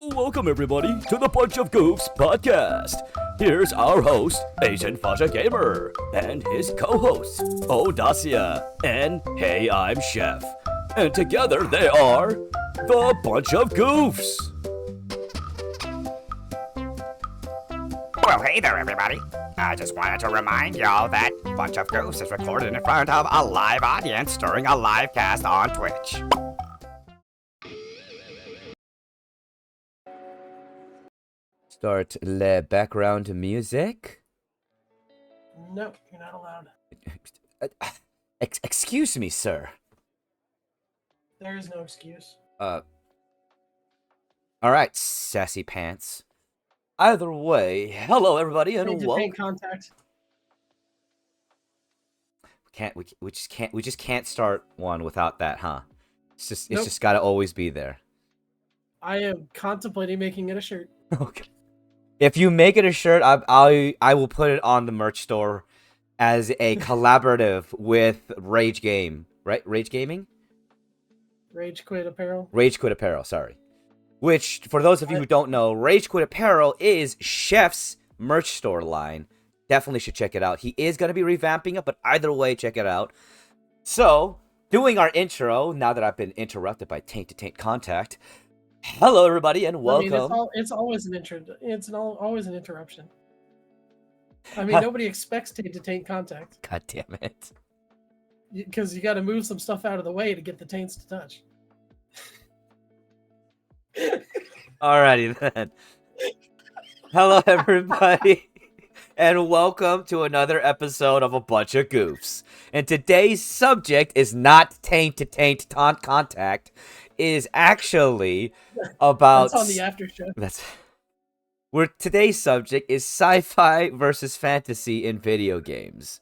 Welcome everybody to the Bunch of Goofs podcast. Here's our host, Agent Fasha Gamer, and his co-hosts, Odacia and Hey I'm Chef. And together they are the Bunch of Goofs. Well, hey there, everybody. I just wanted to remind y'all that Bunch of Goofs is recorded in front of a live audience during a live cast on Twitch. Start le background music. No, you're not allowed. Excuse me, sir. There is no excuse. All right, sassy pants. Either way, hello everybody and Need to welcome. paint contact. We just can't start one without that, huh? It's Nope. just gotta always be there. I am contemplating making it a shirt. Okay. If you make it a shirt, I will put it on the merch store as a collaborative with Rage Game, right? Rage Gaming? Rage Quit Apparel. Rage Quit Apparel, sorry. Which, for those of you who don't know, Rage Quit Apparel is Chef's merch store line. Definitely should check it out. He is going to be revamping it, but either way, check it out. So, doing our intro, now that I've been interrupted by Taint to Taint Contact. Hello, everybody, and welcome. I mean, it's always an intro. Always an interruption. I mean, nobody expects taint to taint contact God damn it. because you got to move some stuff out of the way to get the taints to touch. Alrighty then. Hello, everybody, and welcome to another episode of A Bunch of Goofs. And today's subject is not taint to taint contact. Is actually about. That's on the after show. Today's subject is sci-fi versus fantasy in video games.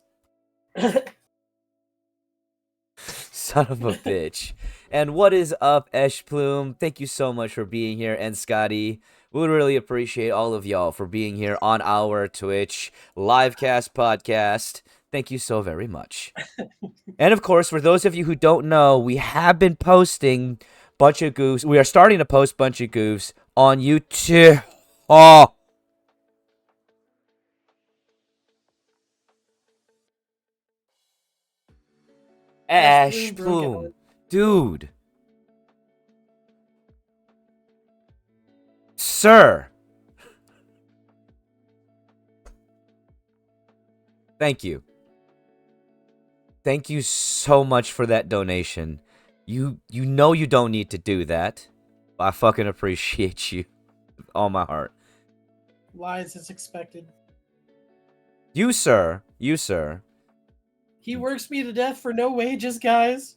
Son of a bitch. And what is up, Esh Plume? Thank you so much for being here. And Scotty, we would really appreciate all of y'all for being here on our Twitch livecast podcast. Thank you so very much. And of course, for those of you who don't know, we have been posting Bunch of Goofs. We are starting to post Bunch of Goofs on YouTube. Oh. Ash Plume. Dude. Sir. Thank you. Thank you so much for that donation. You know you don't need to do that. I fucking appreciate you. With all my heart. Lies as expected. You, sir. He works me to death for no wages, guys.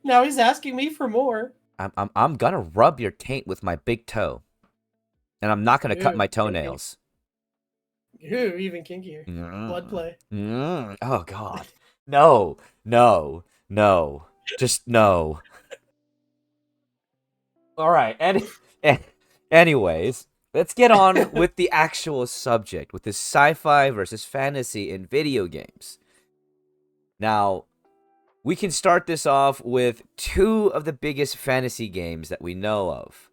Now he's asking me for more. I'm gonna rub your taint with my big toe. And I'm not gonna cut my toenails. Ooh, even kinkier. Blood play. Oh, God. No. Just no. All right. Anyways, let's get on with the actual subject, with this sci-fi versus fantasy in video games. Now, we can start this off with two of the biggest fantasy games that we know of.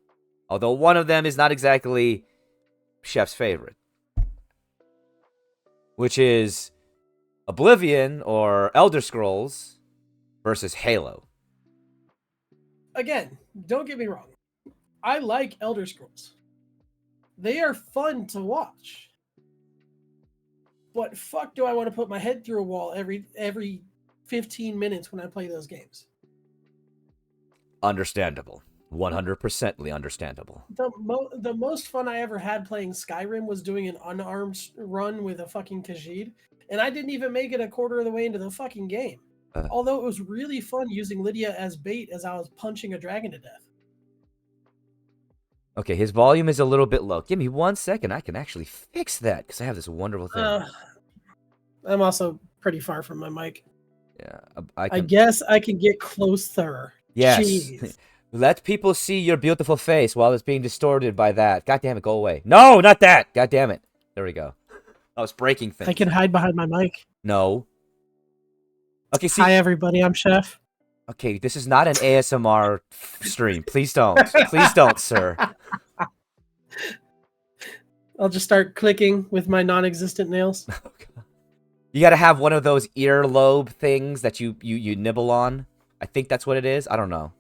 Although one of them is not exactly Chef's favorite. Which is Oblivion or Elder Scrolls versus Halo. Again, don't get me wrong. I like Elder Scrolls. They are fun to watch. But fuck do I want to put my head through a wall every 15 minutes when I play those games. Understandable. 100% understandable. The most fun I ever had playing Skyrim was doing an unarmed run with a fucking Khajiit, and I didn't even make it a quarter of the way into the fucking game. Although it was really fun using Lydia as bait as I was punching a dragon to death. Okay, his volume is a little bit low. Give me 1 second. I can actually fix that because I have this wonderful thing. I'm also pretty far from my mic. Yeah, I guess I can get closer. Yes. Jeez. Let people see your beautiful face while it's being distorted by that. God damn it, go away. No, not that. God damn it. There we go. I was breaking things. I can hide behind my mic. No. Okay, see. Hi, everybody. I'm Chef. Okay, this is not an ASMR stream. Please don't. Please don't, sir. I'll just start clicking with my non-existent nails. You gotta have one of those earlobe things that you nibble on. I think that's what it is. I don't know.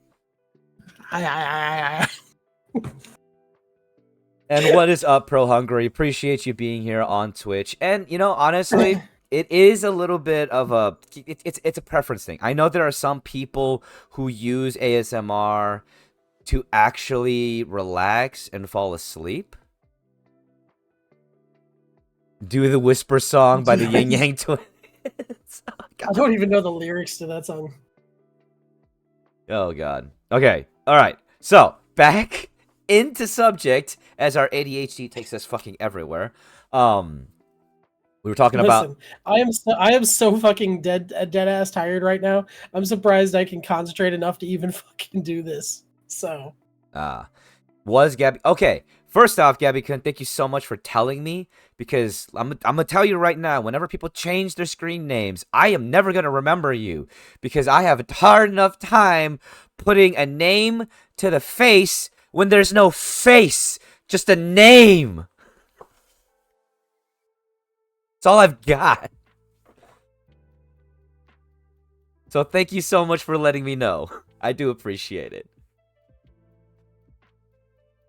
And what is up, Pro Hungry? Appreciate you being here on Twitch. And honestly, it is a little bit of a it's a preference thing. I know there are some people who use ASMR to actually relax and fall asleep. Do the Whisper song by the Yin Yang Twins. Oh, I don't even know the lyrics to that song. Oh god. Okay. All right. So back into subject as our ADHD takes us fucking everywhere. We were talking about. I am so fucking dead ass tired right now. I'm surprised I can concentrate enough to even fucking do this. So. Was Gabby okay? First off, Gabby Kun, thank you so much for telling me, because I'm gonna tell you right now, whenever people change their screen names, I am never gonna remember you, because I have a hard enough time putting a name to the face when there's no face, just a name. That's all I've got. So thank you so much for letting me know. I do appreciate it.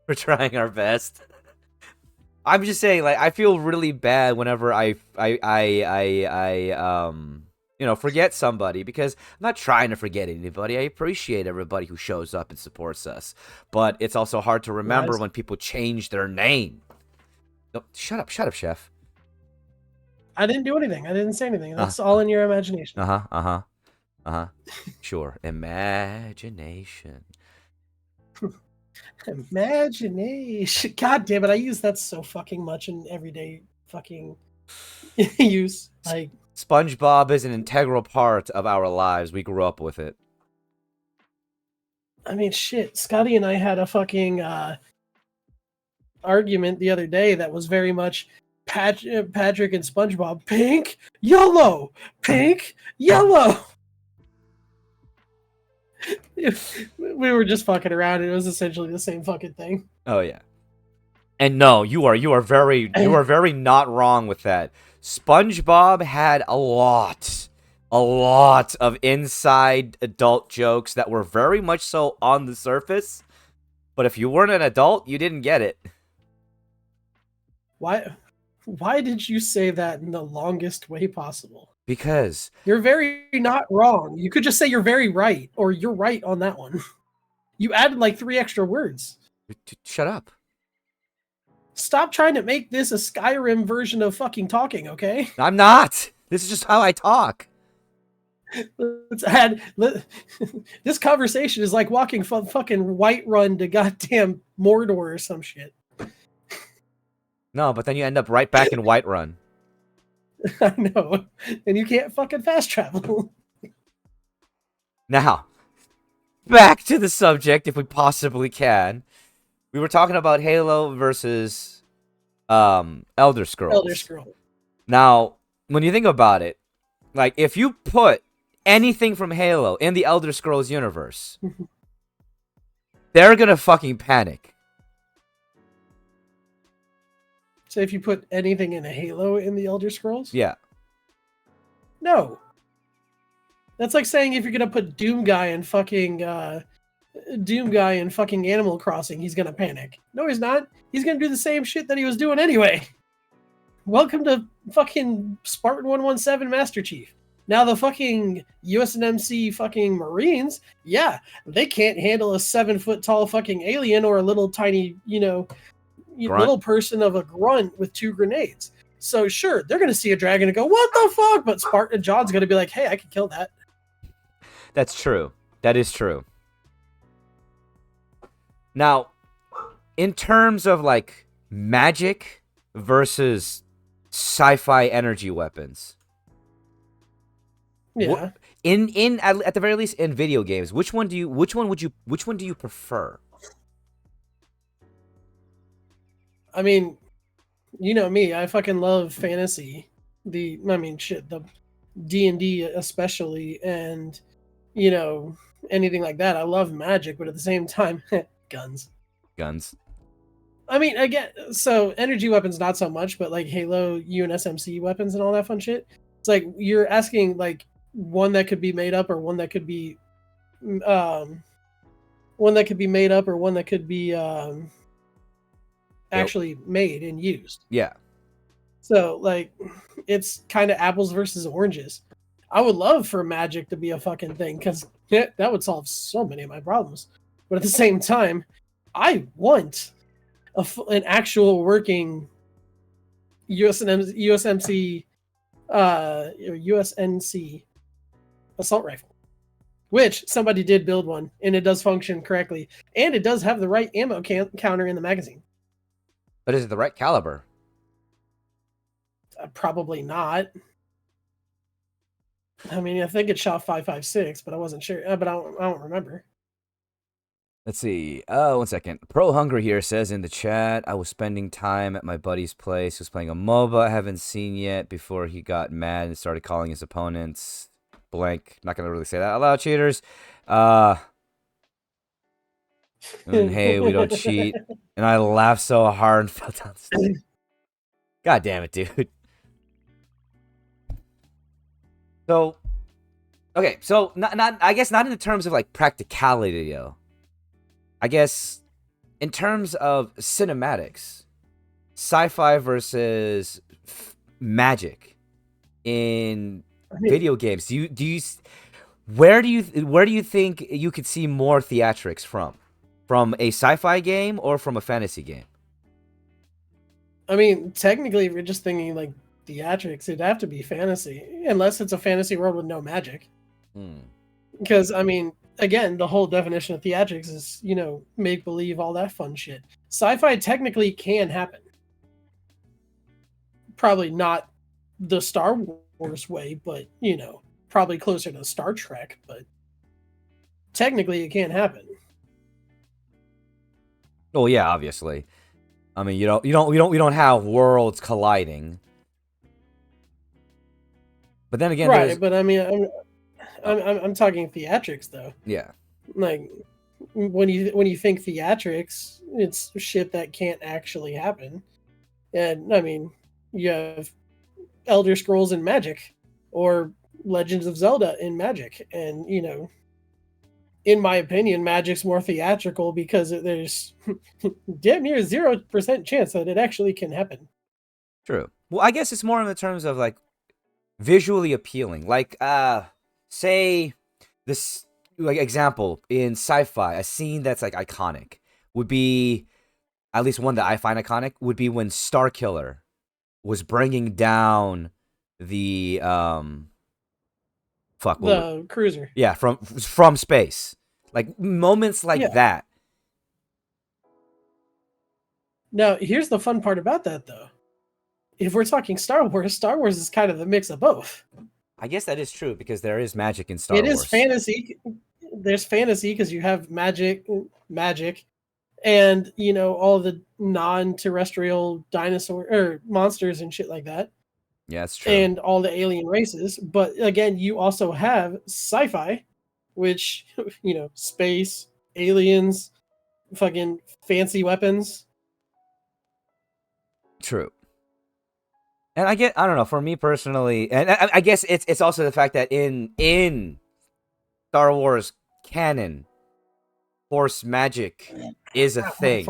We're trying our best. I'm just saying, like, I feel really bad whenever I forget somebody, because I'm not trying to forget anybody. I appreciate everybody who shows up and supports us, but it's also hard to remember when people change their name. No, shut up, chef. I didn't do anything. I didn't say anything. That's all in your imagination. Sure, imagination. Imagination. God damn it! I use that so fucking much in everyday fucking use. Like, SpongeBob is an integral part of our lives. We grew up with it. I mean, shit. Scotty and I had a fucking argument the other day that was very much Patrick and SpongeBob. Pink, yellow, pink, yellow. We were just fucking around. It was essentially the same fucking thing. Oh yeah. And no, you are very not wrong with that. SpongeBob had a lot of inside adult jokes that were very much so on the surface, but if you weren't an adult, you didn't get it. Why did you say that in the longest way possible? Because you're very not wrong. You could just say you're very right, or you're right on that one. You added like 3 extra words. Shut up. Stop trying to make this a Skyrim version of fucking talking, okay? I'm not. This is just how I talk. This conversation is like walking from fucking Whiterun to goddamn Mordor or some shit. No, but then you end up right back in Whiterun. I know. And you can't fucking fast travel. Now, back to the subject, if we possibly can. We were talking about Halo versus Elder Scrolls. Elder Scrolls. Now, when you think about it, like, if you put anything from Halo in the Elder Scrolls universe, they're gonna fucking panic. So if you put anything in a Halo in the Elder Scrolls? Yeah. No. That's like saying if you're gonna put Doom Guy in fucking Animal Crossing, he's gonna panic. No, he's not. He's gonna do the same shit that he was doing anyway. Welcome to fucking Spartan 117 Master Chief. Now the fucking USNMC fucking Marines, yeah, they can't handle a 7-foot tall fucking alien or a little tiny, little person of a grunt with 2 grenades. So sure, they're gonna see a dragon and go, "What the fuck?" But Spartan John's gonna be like, "Hey, I can kill that." That's true. That is true. Now, in terms of like magic versus sci-fi energy weapons, yeah. At the very least in video games, which one do you prefer? I mean, you know me, I fucking love fantasy. The D&D especially, and anything like that. I love magic, but at the same time, guns. Guns. I mean, again, so energy weapons not so much, but like Halo, UNSMC weapons and all that fun shit. It's like you're asking like one that could be made up or one that could be one that could be made up or one that could be actually made and used. Yeah. So like it's kind of apples versus oranges. I would love for magic to be a fucking thing because that would solve so many of my problems. But at the same time, I want an actual working USMC USNC assault rifle, which somebody did build one, and it does function correctly, and it does have the right ammo counter in the magazine. But is it the right caliber? Probably not. I mean, I think it shot 5.56, but I wasn't sure. But I don't remember. Let's see. Oh, 1 second. Pro Hungry here says in the chat, I was spending time at my buddy's place. He was playing a MOBA I haven't seen yet before he got mad and started calling his opponents blank. Not going to really say that out loud, cheaters. And hey, we don't cheat. And I laughed so hard and fell down the stairs. God damn it, dude. So, okay, so I guess not in the terms of like practicality, though. I guess in terms of cinematics, sci-fi versus magic in video games. Where do you think you could see more theatrics from? From a sci-fi game or from a fantasy game? I mean, technically, if you're just thinking like theatrics, it'd have to be fantasy, unless it's a fantasy world with no magic. Because I mean, again, the whole definition of theatrics is, you know, make believe, all that fun shit. Sci-fi technically can happen. Probably not the Star Wars way, but you know, probably closer to Star Trek. But technically, it can happen. Oh yeah, obviously. I mean, we don't have worlds colliding. But then again, right? But I mean, I'm talking theatrics though. Yeah. Like when you think theatrics, it's shit that can't actually happen. And I mean, you have Elder Scrolls in Magic or Legends of Zelda in Magic, and you know, in my opinion, Magic's more theatrical because there's damn near 0% chance that it actually can happen. True. Well, I guess it's more in the terms of like visually appealing. Like, say this, like, example in sci-fi, a scene that's like iconic would be, at least one that I find iconic, would be when Starkiller was bringing down the cruiser. Yeah, from space. Like moments like that. Now, here's the fun part about that though. If we're talking Star Wars is kind of a mix of both. I guess that is true because there is magic in Star Wars. It is fantasy. There's fantasy because you have magic, and you know all the non-terrestrial dinosaur or monsters and shit like that. Yeah, that's true. And all the alien races. But again, you also have sci-fi, which, you know, space, aliens, fucking fancy weapons. True. And I don't know, for me personally, and I guess it's also the fact that in Star Wars canon, Force magic is a thing.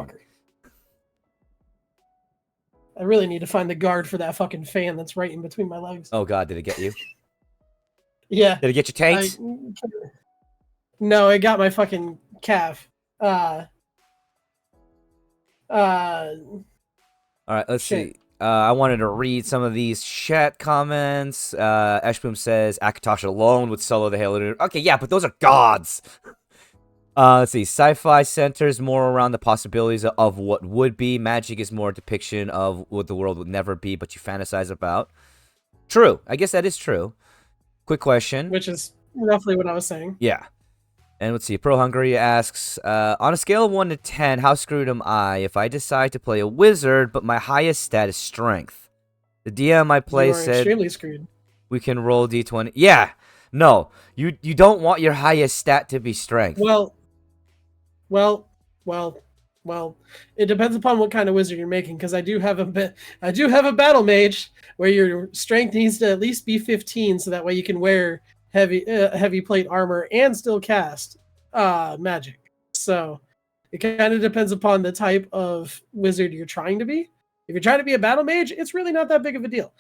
I really need to find the guard for that fucking fan that's right in between my legs. Oh god, did it get you? Yeah. Did it get your tanks? No, it got my fucking calf. All right, let's see. I wanted to read some of these chat comments. Eshboom says Akatosh alone would solo the Halo. Okay, yeah, but those are gods. Let's see. Sci-fi centers more around the possibilities of what would be. Magic is more a depiction of what the world would never be, but you fantasize about. True. I guess that is true. Quick question. Which is roughly what I was saying. Yeah. And let's see. Pro Hungary asks, on a scale of 1 to 10, how screwed am I if I decide to play a wizard, but my highest stat is strength? The DM I play said extremely screwed. We can roll d20. Yeah. No, you don't want your highest stat to be strength. Well, well, well, well. It depends upon what kind of wizard you're making, because I do have a battle mage where your strength needs to at least be 15, so that way you can wear heavy plate armor and still cast magic. So it kind of depends upon the type of wizard you're trying to be. If you're trying to be a battle mage, it's really not that big of a deal.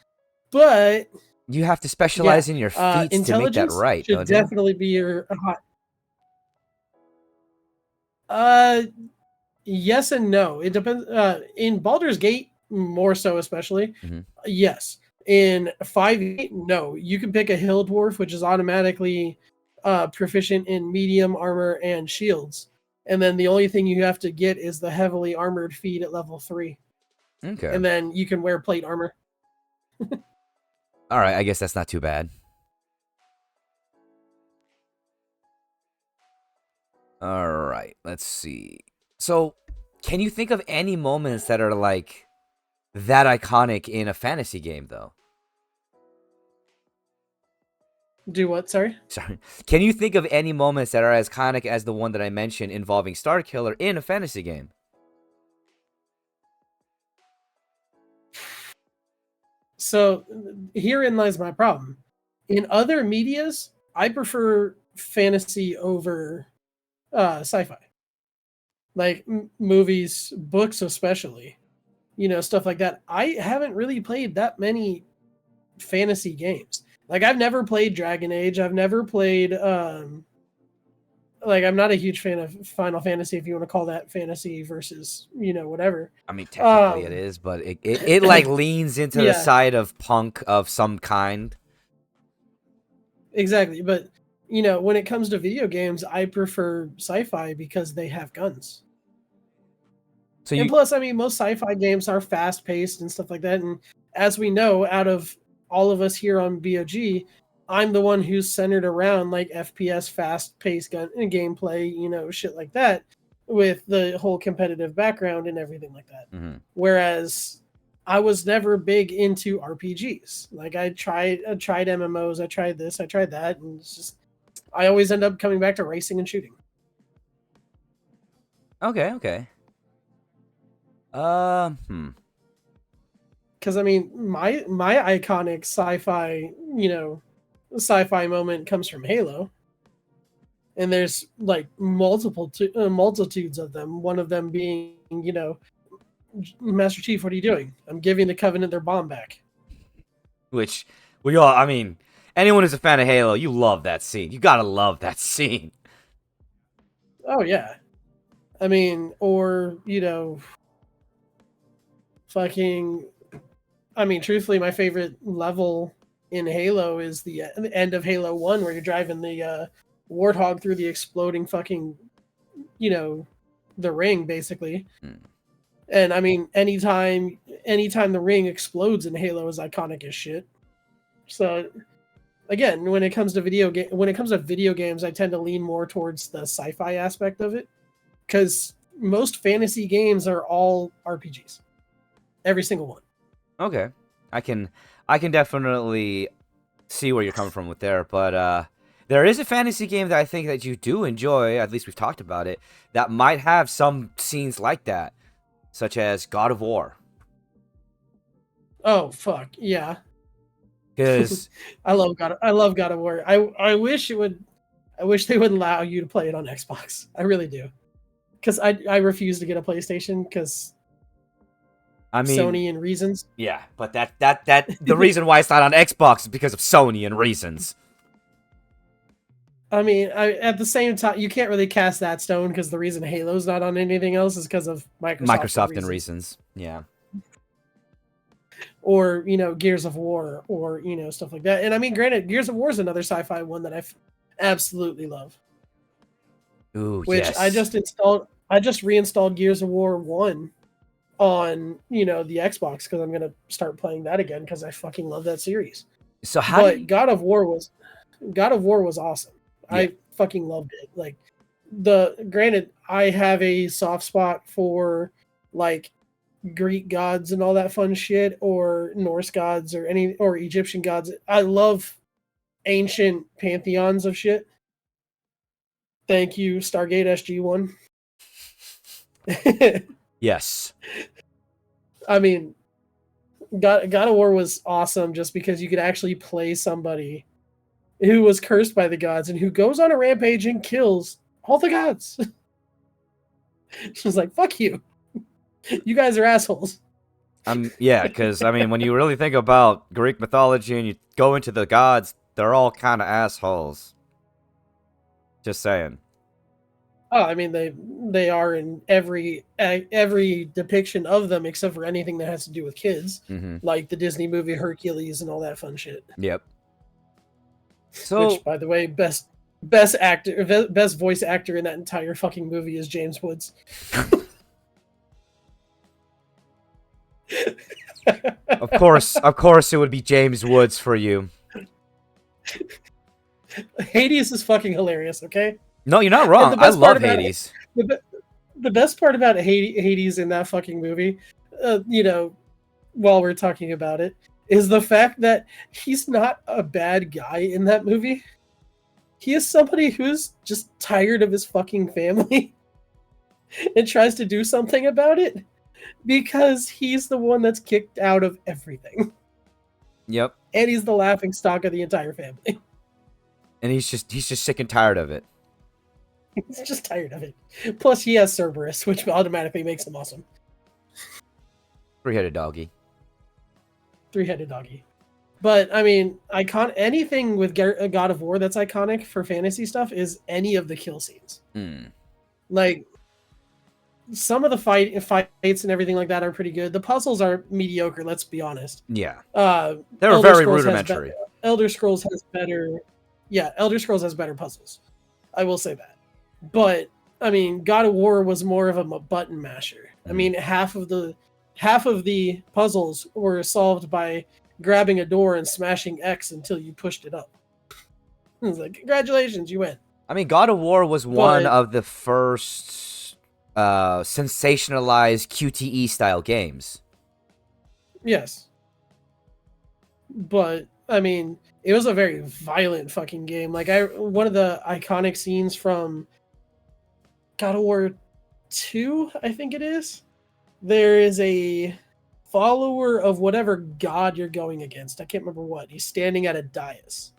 But You have to yeah, specialize in your feats to make that intelligence right, should don't you? definitely be your hot. Uh, yes and no. It depends. In Baldur's Gate, more so, especially. Mm-hmm. Yes. In 5e, no. You can pick a hill dwarf, which is automatically proficient in medium armor and shields, and then the only thing you have to get is the heavily armored feat at level 3, Okay. and then you can wear plate armor. All right, I guess that's not too bad. All right, let's see. So, can you think of any moments that are like that iconic in a fantasy game, though? Do what? Sorry. Sorry. Can you think of any moments that are as iconic as the one that I mentioned involving Starkiller in a fantasy game? So herein lies my problem. In other medias, I prefer fantasy over sci-fi, like movies, books, especially. Stuff like that. I haven't really played that many fantasy games. Like I've never played Dragon Age. I've never played like I'm not a huge fan of Final Fantasy, if you want to call that fantasy versus whatever. I mean, technically it Um is, but it like leans into the yeah, side of punk of some kind. exactly. But when it comes to video games, I prefer sci-fi because they have guns. So And you, plus, I mean, most sci-fi games are fast-paced and stuff like that. And as we know, out of all of us here on BOG, I'm the one who's centered around like FPS, fast-paced gun and gameplay, shit like that, with the whole competitive background and everything like that. mhm. Whereas I was never big into RPGs. Like I tried MMOs, I tried this, I tried that, and it's just I always end up coming back to racing and shooting. Okay, okay. Hmm. Because I mean, my iconic sci-fi moment comes from Halo, and there's like multitudes of them. One of them being, Master Chief, what are you doing? I'm giving the Covenant their bomb back. Which we all, I mean, anyone who's a fan of Halo, you love that scene. You gotta love that scene. Oh yeah, I mean, or fucking. I mean, truthfully, my favorite level in Halo is the end of Halo 1, where you're driving the Warthog through the exploding fucking, the ring, basically. Hmm. And I mean, anytime the ring explodes in Halo is iconic as shit. So again, when it comes to video games, I tend to lean more towards the sci-fi aspect of it, because most fantasy games are all RPGs, every single one. Okay, I can definitely see where you're coming from with there, but there is a fantasy game that I think that you do enjoy. At least we've talked about it. That might have some scenes like that, such as God of War. Oh fuck yeah. Because I love God of War. I wish I wish they would allow you to play it on Xbox. I really do. Because I refuse to get a PlayStation because I mean, Sony and reasons. yeah, but that the reason why it's not on Xbox is because of Sony and reasons. I mean, at the same time, you can't really cast that stone, because the reason Halo's not on anything else is because of Microsoft and reasons. reasons. Yeah. Or Gears of War, or stuff like that. And I mean, granted, Gears of War is another sci-fi one that I absolutely love. Ooh, Which yes. I just reinstalled Gears of War 1 on the Xbox, because I'm gonna start playing that again, because I fucking love that series. So how do But you? God of War was awesome. Yeah. I fucking loved it. Like granted, I have a soft spot for like Greek gods and all that fun shit, or Norse gods, or Egyptian gods. I love ancient pantheons of shit. Thank you, Stargate SG-1. Yes. I mean, God of War was awesome just because you could actually play somebody who was cursed by the gods and who goes on a rampage and kills all the gods. She's like, fuck you. You guys are assholes. Yeah, because, I mean, when you really think about Greek mythology and you go into the gods, they're all kind of assholes. Just saying. Oh, I mean they are in every depiction of them except for anything that has to do with kids, like the Disney movie Hercules and all that fun shit. Yep. So, which, by the way, best voice actor in that entire fucking movie is James Woods. of course, it would be James Woods for you. Hades is fucking hilarious. Okay. No, you're not wrong. I love Hades. The best part about Hades in that fucking movie, while we're talking about it, is the fact that he's not a bad guy in that movie. He is somebody who's just tired of his fucking family and tries to do something about it because he's the one that's kicked out of everything. Yep. And he's the laughing stock of the entire family. And he's just sick and tired of it. He's just tired of it. Plus, he has Cerberus, which automatically makes him awesome. Three-headed doggy. But, I mean, anything with God of War that's iconic for fantasy stuff is any of the kill scenes. Like, some of the fights and everything like that are pretty good. The puzzles are mediocre, let's be honest. Yeah. They were very rudimentary. Elder Scrolls has better puzzles. I will say that. But, I mean, God of War was more of a button masher. I mean, half of the puzzles were solved by grabbing a door and smashing X until you pushed it up. It was like, congratulations, you win. I mean, God of War was one of the first sensationalized QTE style games. Yes. But, I mean, it was a very violent fucking game. Like, one of the iconic scenes from God of War 2, I think it is, there is a follower of whatever god you're going against. I can't remember what. He's standing at a dais.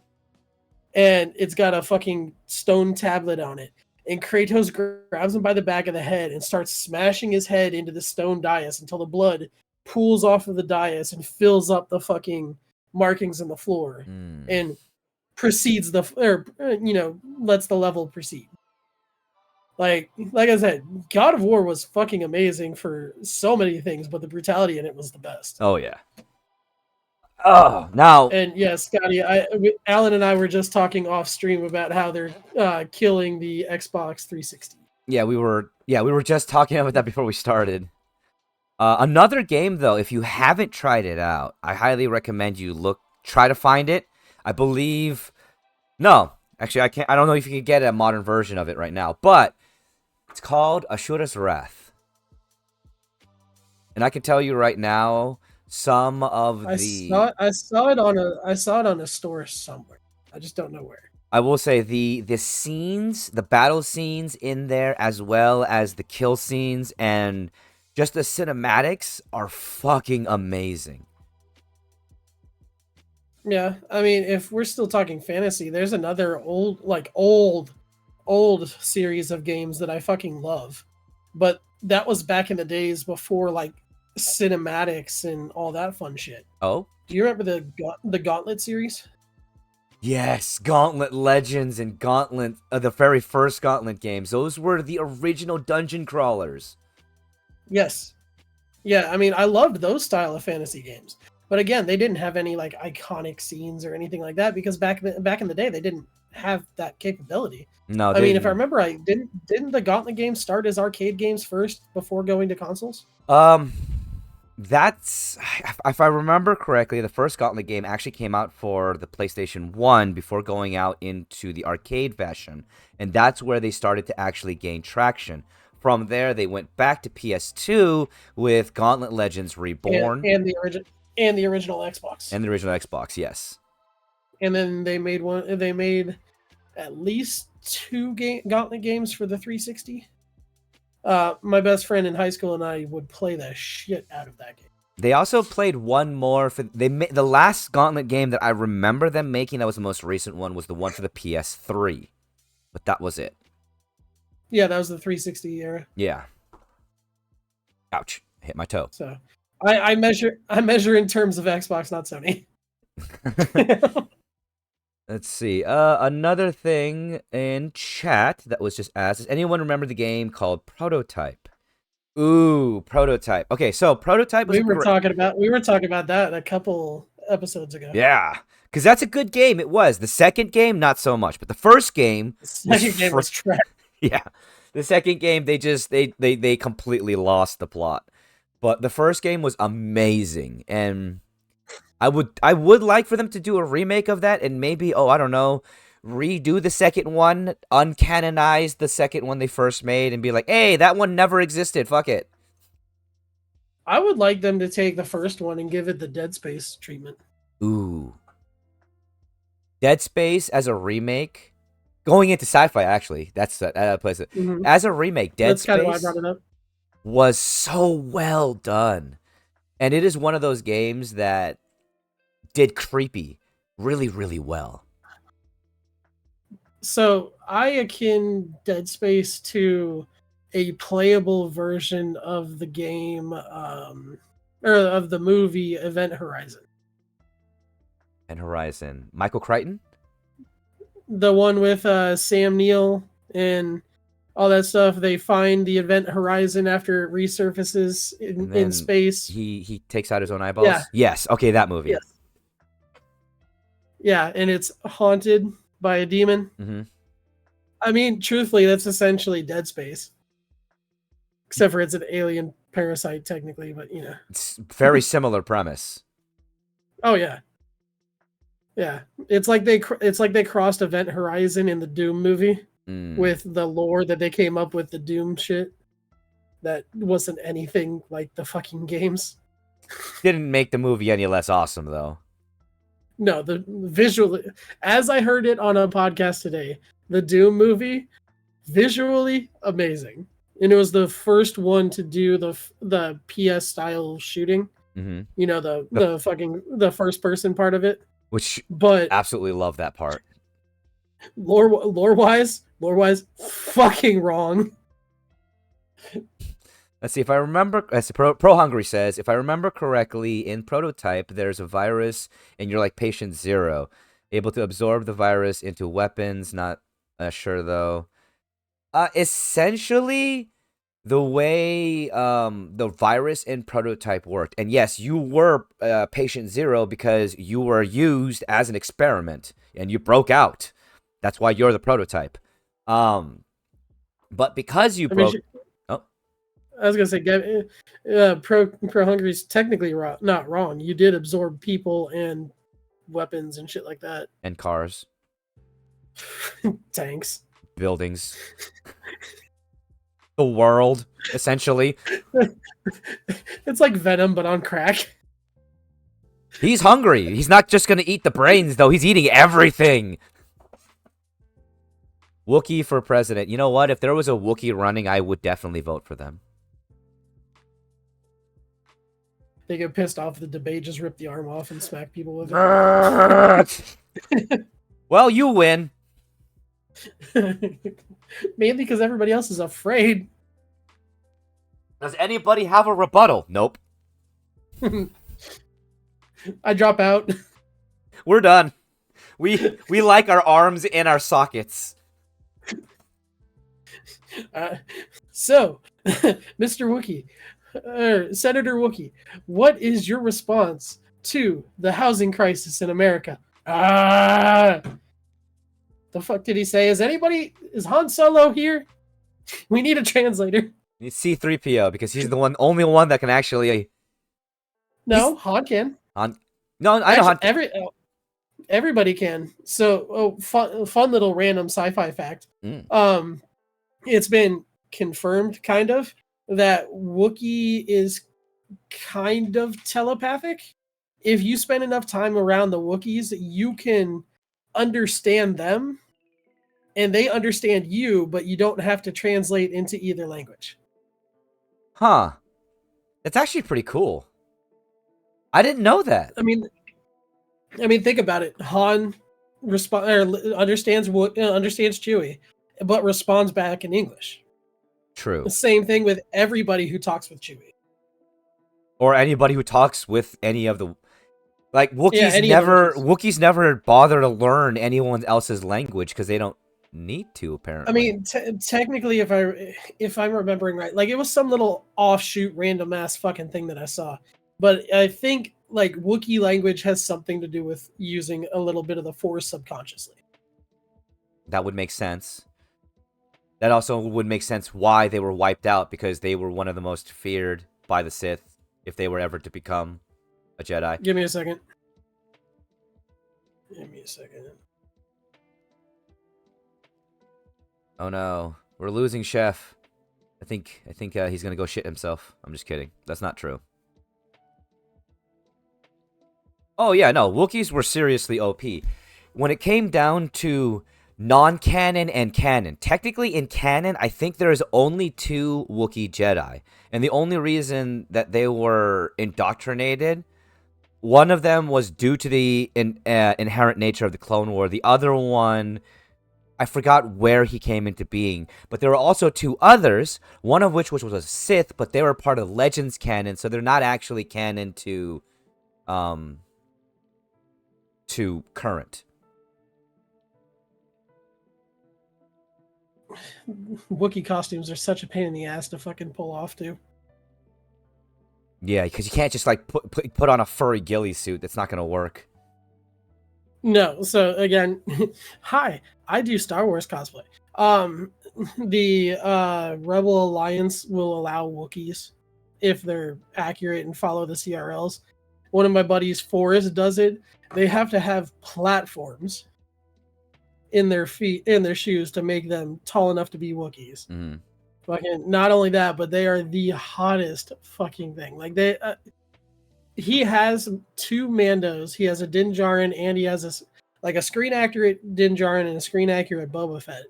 And it's got a fucking stone tablet on it. And Kratos grabs him by the back of the head and starts smashing his head into the stone dais until the blood pools off of the dais and fills up the fucking markings in the floor. And proceeds lets the level proceed. Like I said, God of War was fucking amazing for so many things, but the brutality in it was the best. Oh yeah. Oh, now. And yeah, Scotty, Alan and I were just talking off stream about how they're killing the Xbox 360. Yeah, we were just talking about that before we started. Another game though, if you haven't tried it out, I highly recommend you try to find it. I believe, no, actually I don't know if you can get a modern version of it right now, but it's called Ashura's Wrath. And I can tell you right now, some of I saw it on a store somewhere. I just don't know where. I will say the scenes, the battle scenes in there, as well as the kill scenes and just the cinematics are fucking amazing. Yeah, I mean, if we're still talking fantasy, there's another old series of games that I fucking love. But that was back in the days before, like, cinematics and all that fun shit. Oh? Do you remember the Gauntlet series? Yes, Gauntlet Legends and Gauntlet, the very first Gauntlet games. Those were the original dungeon crawlers. Yes. Yeah, I mean, I loved those style of fantasy games. But again, they didn't have any like iconic scenes or anything like that because back in the day they didn't have that capability. No, I mean, if I remember right, didn't the Gauntlet games start as arcade games first before going to consoles? That's, if I remember correctly, the first Gauntlet game actually came out for the PlayStation 1 before going out into the arcade version, and that's where they started to actually gain traction. From there, they went back to PS2 with Gauntlet Legends Reborn and the original Xbox. And the original Xbox, yes. and then they made one. They made at least 2 Gauntlet games for the 360. My best friend in high school and I would play the shit out of that game. They also played one more for the last Gauntlet game that I remember them making. That was the most recent one. Was the one for the PS3, but that was it. Yeah, that was the 360 era. Yeah. Ouch! I hit my toe. So, I measure in terms of Xbox, not Sony. Let's see. Another thing in chat that was just asked: does anyone remember the game called Prototype? Ooh, Prototype. Okay, so Prototype was we were talking about that a couple episodes ago. Yeah, because that's a good game. It was. The second game, not so much, but the first game, was trash. Yeah, the second game they completely lost the plot, but the first game was amazing, and I would like for them to do a remake of that, and maybe I don't know, redo the second one, uncanonize the second one they first made, and be like, hey, that one never existed. Fuck it. I would like them to take the first one and give it the Dead Space treatment. Ooh. Dead Space as a remake, going into Sci-Fi, actually, that's that place. Mm-hmm. As a remake, Dead Space kind of why I brought it up. Was so well done, and it is one of those games that did creepy really, really well. So I akin Dead Space to a playable version of the game, or of the movie Event Horizon. And Horizon, Michael Crichton, the one with Sam Neill and all that stuff. They find the Event Horizon after it resurfaces in space. He takes out his own eyeballs. Yeah. Yes. Okay, that movie. Yes. Yeah, and it's haunted by a demon. Mm-hmm. I mean, truthfully, that's essentially Dead Space, except for it's an alien parasite technically, but you know, it's very similar premise. Oh yeah, yeah. It's like they crossed Event Horizon in the Doom movie with the lore that they came up with, the Doom shit that wasn't anything like the fucking games. Didn't make the movie any less awesome though. No, the visually, as I heard it on a podcast today, the Doom movie, visually amazing, and it was the first one to do the PS style shooting. Mm-hmm. You know, the first person part of it, but absolutely love that part. Lore wise, fucking wrong. Let's see if I remember. As Pro Hungry says, if I remember correctly, in Prototype, there's a virus, and you're like Patient Zero, able to absorb the virus into weapons. Not sure though. Essentially, the way the virus in Prototype worked, and yes, you were Patient Zero because you were used as an experiment, and you broke out. That's why you're the Prototype. But because you broke. I was gonna say, Pro Hungary's technically not wrong. You did absorb people and weapons and shit like that, and cars, tanks, buildings, the world, essentially. It's like Venom, but on crack. He's hungry. He's not just gonna eat the brains, though. He's eating everything. Wookiee for president. You know what? If there was a Wookiee running, I would definitely vote for them. They get pissed off the debate, just rip the arm off and smack people with it. Well, you win. Mainly because everybody else is afraid. Does anybody have a rebuttal? Nope. I drop out. We're done. We like our arms in our sockets. So, Mr. Wookiee, Senator Wookiee, what is your response to the housing crisis in America? The fuck did he say? Is Han Solo here? We need a translator. Need C-3PO because he's the only one that can actually. No, Han can. No, I know Han. Everybody can. So, fun little random sci-fi fact. It's been confirmed, kind of, that Wookiee is kind of telepathic. If you spend enough time around the Wookiees, you can understand them and they understand you, but you don't have to translate into either language. Huh. It's actually pretty cool. I didn't know that. I mean, think about it. Han understands Chewie, but responds back in English. True. The same thing with everybody who talks with Chewie. Or anybody who talks with any of the... Like, Wookiees. Wookiees never bother to learn anyone else's language because they don't need to, apparently. I mean, technically, if I'm remembering right, like, it was some little offshoot random ass fucking thing that I saw. But I think, like, Wookiee language has something to do with using a little bit of the Force subconsciously. That would make sense. That also would make sense why they were wiped out, because they were one of the most feared by the Sith if they were ever to become a Jedi. Give me a second. Oh no, we're losing Chef. I think he's gonna go shit himself. I'm just kidding. That's not true. Oh yeah, no, Wookiees were seriously OP. When it came down to non-canon and canon, technically in canon, I think there's only 2 Wookiee Jedi. And the only reason that they were indoctrinated, one of them was due to the inherent nature of the Clone War. The other one, I forgot where he came into being. But there were also 2 others, one of which was a Sith, but they were part of Legends canon, so they're not actually canon to current. Wookiee costumes are such a pain in the ass to fucking pull off, too. Yeah, because you can't just like put on a furry ghillie suit. That's not gonna work. No, so again, hi, I do Star Wars cosplay. The Rebel Alliance will allow Wookiees if they're accurate and follow the CRLs. One of my buddies, Forrest, does it. They have to have platforms in their shoes to make them tall enough to be Wookiees. Mm-hmm. Fucking, not only that, but they are the hottest fucking thing. Like, he has 2 Mandos. He has a Din Djarin, and he has a screen accurate Din Djarin and a screen accurate Boba Fett.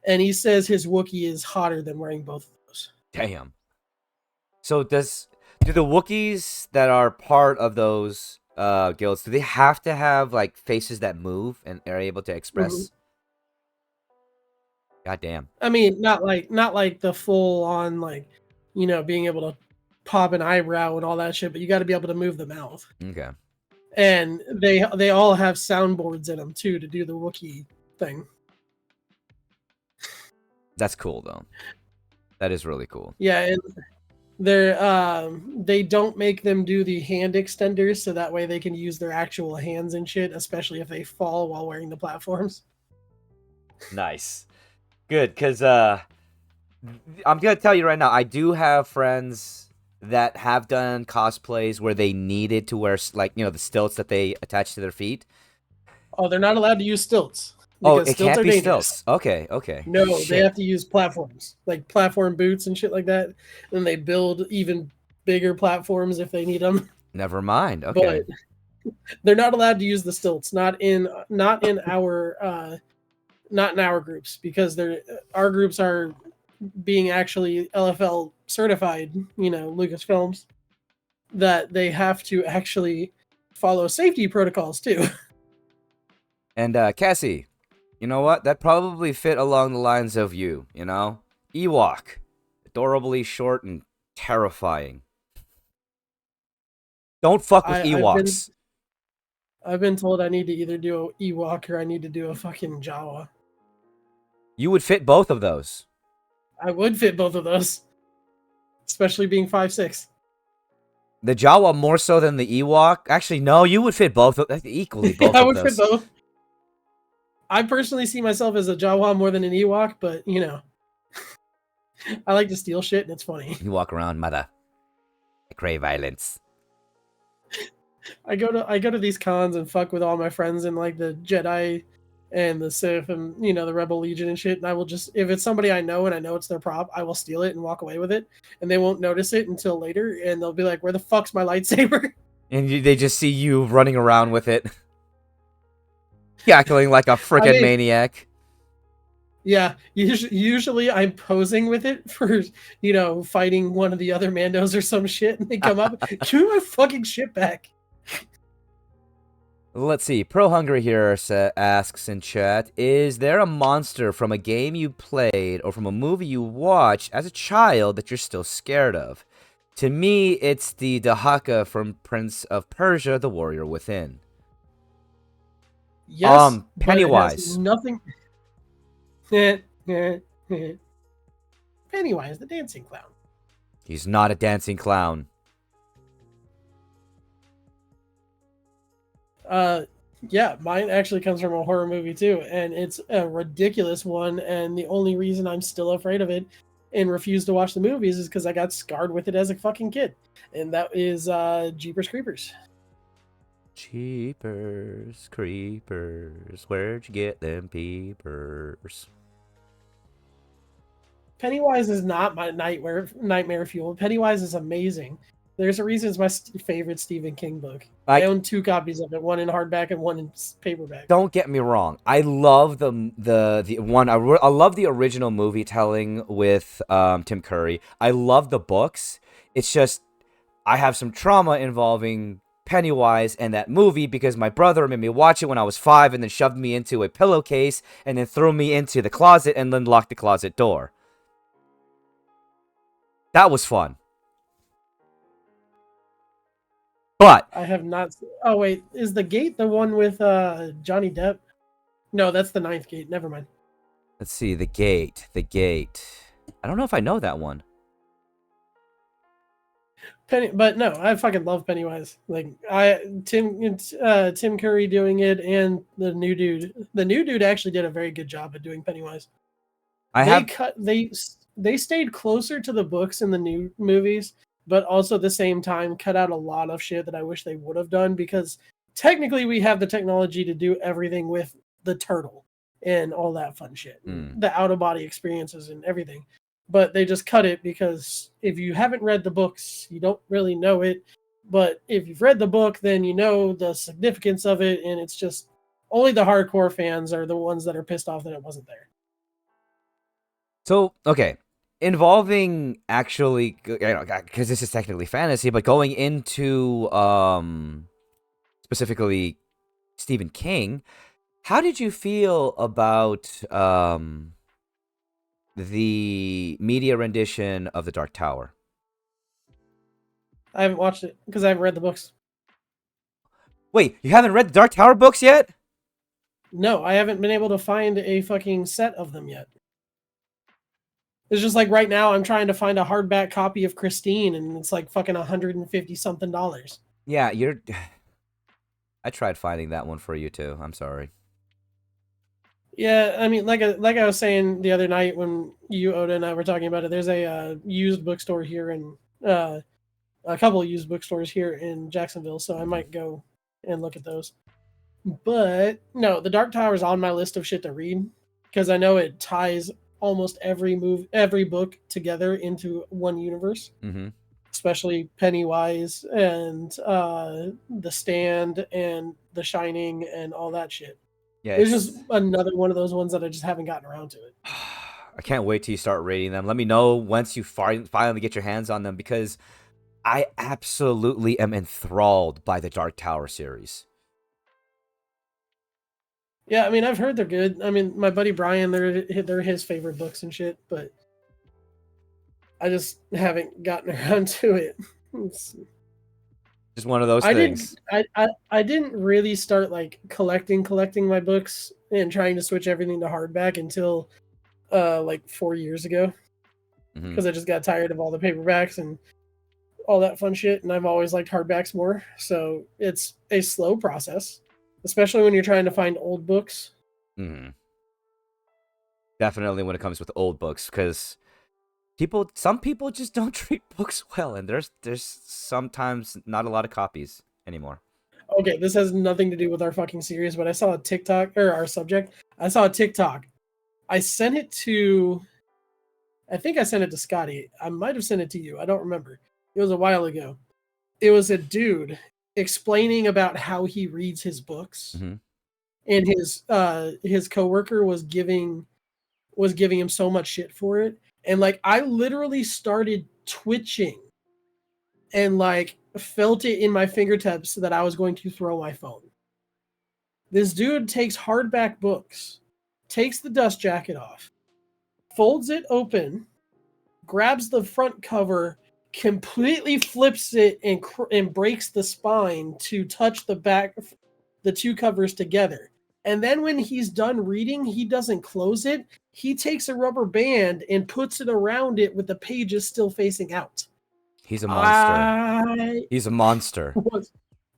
And he says his Wookiee is hotter than wearing both of those. Damn. So do the Wookiees that are part of those guilds, do they have to have like faces that move and are able to express? Mm-hmm. God damn. I mean, not like the full on, like, you know, being able to pop an eyebrow and all that shit, but you got to be able to move the mouth. Okay. And they all have soundboards in them too to do the Wookiee thing. That's cool though. That is really cool. Yeah, and they don't make them do the hand extenders, so that way they can use their actual hands and shit, especially if they fall while wearing the platforms. Nice. Good, because I'm going to tell you right now, I do have friends that have done cosplays where they needed to wear, like, you know, the stilts that they attach to their feet. Oh, they're not allowed to use stilts. Oh, it can't be stilts. Okay. No, shit. They have to use platforms, like platform boots and shit like that. And they build even bigger platforms if they need them. Never mind. Okay. But they're not allowed to use the stilts. Not in our groups, because our groups are being actually LFL certified, you know, Lucasfilms, that they have to actually follow safety protocols too. And Cassie, you know what? That probably fit along the lines of you, you know? Ewok. Adorably short and terrifying. Don't fuck with Ewoks. I've been told I need to either do a Ewok or I need to do a fucking Jawa. You would fit both of those. I would fit both of those. Especially being 5'6". The Jawa more so than the Ewok? Actually, no, you would fit both equally. Both I would fit both. I personally see myself as a Jawa more than an Ewok, but, you know, I like to steal shit and it's funny. You walk around, mother. I crave violence. I go to these cons and fuck with all my friends and like the Jedi and the Sith and, you know, the Rebel Legion and shit. And I will just, if it's somebody I know and I know it's their prop, I will steal it and walk away with it. And they won't notice it until later. And they'll be like, where the fuck's my lightsaber? And they just see you running around with it. Cackling like a I freaking mean, maniac. yeah, usually I'm posing with it for, fighting one of the other Mandos or some shit, and they come up, give me my fucking shit back. Let's see. Pro Hungry here asks in chat, is there a monster from a game you played or from a movie you watched as a child that you're still scared of? To me, it's the Dahaka from Prince of Persia, The Warrior Within. Yes, but it has Pennywise. nothing. Pennywise, the dancing clown. He's not a dancing clown. Yeah, mine actually comes from a horror movie too, and it's a ridiculous one. And the only reason I'm still afraid of it and refuse to watch the movies is because I got scarred with it as a fucking kid, and that is Jeepers Creepers. Jeepers Creepers, where'd you get them peepers? Pennywise is not my nightmare fuel. Pennywise is amazing. There's a reason it's my favorite Stephen King book. I own 2 copies of it, one in hardback and one in paperback. Don't get me wrong. I love the one. I love the original movie telling with Tim Curry. I love the books. It's just I have some trauma involving Pennywise and that movie because my brother made me watch it when I was 5 and then shoved me into a pillowcase and then threw me into the closet and then locked the closet door. That was fun. But I have not. Oh wait, is the gate the one with Johnny Depp? No, that's the 9th gate. Never mind. Let's see, the gate. The gate. I don't know if I know that one. But no, I fucking love Pennywise. Like Tim Curry doing it, and the new dude. The new dude actually did a very good job at doing Pennywise. They stayed closer to the books in the new movies, but also at the same time cut out a lot of shit that I wish they would have done, because technically we have the technology to do everything with the turtle and all that fun shit, the out of body experiences and everything. But they just cut it because if you haven't read the books, you don't really know it. But if you've read the book, then you know the significance of it, and it's just only the hardcore fans are the ones that are pissed off that it wasn't there. So, okay, involving actually, because this is technically fantasy, but going into specifically Stephen King, how did you feel about the media rendition of The Dark Tower? I haven't watched it because I haven't read the books. Wait, you haven't read the Dark Tower books yet? No, I haven't been able to find a fucking set of them yet. It's just like right now I'm trying to find a hardback copy of Christine, and it's like fucking $150 something. Yeah, I tried finding that one for you too. I'm sorry. Yeah, I mean, like I was saying the other night when you, Oda, and I were talking about it, there's a used bookstore here in a couple of used bookstores here in Jacksonville, so I might go and look at those. But no, the Dark Tower is on my list of shit to read because I know it ties almost every book together into one universe. Mm-hmm. Especially Pennywise and The Stand and The Shining and all that shit. Yeah, it's just another one of those ones that I just haven't gotten around to it. I can't wait till you start reading them. Let me know once you finally get your hands on them, because I absolutely am enthralled by the Dark Tower series. Yeah, I mean, I've heard they're good. I mean, my buddy Brian, they're his favorite books and shit, but I just haven't gotten around to it. It's just one of those things. I didn't really start like collecting my books and trying to switch everything to hardback until like 4 years ago, because I just got tired of all the paperbacks and all that fun shit, and I've always liked hardbacks more. So it's a slow process, especially when you're trying to find old books. Definitely when it comes with old books, because some people just don't treat books well, and there's sometimes not a lot of copies anymore. Okay, this has nothing to do with our fucking series, but I saw a TikTok, or our subject. I saw a TikTok. I sent it to, I think I sent it to Scotty. I might have sent it to you. I don't remember. It was a while ago. It was a dude explaining about how he reads his books. and his coworker was giving him so much shit for it, and like I literally started twitching and like felt it in my fingertips that I was going to throw my phone. This dude takes hardback books, takes the dust jacket off, folds it open, grabs the front cover, completely flips it and breaks the spine to touch the back, the two covers together. And then when he's done reading, he doesn't close it. He takes a rubber band and puts it around it with the pages still facing out. He's a monster. He's a monster.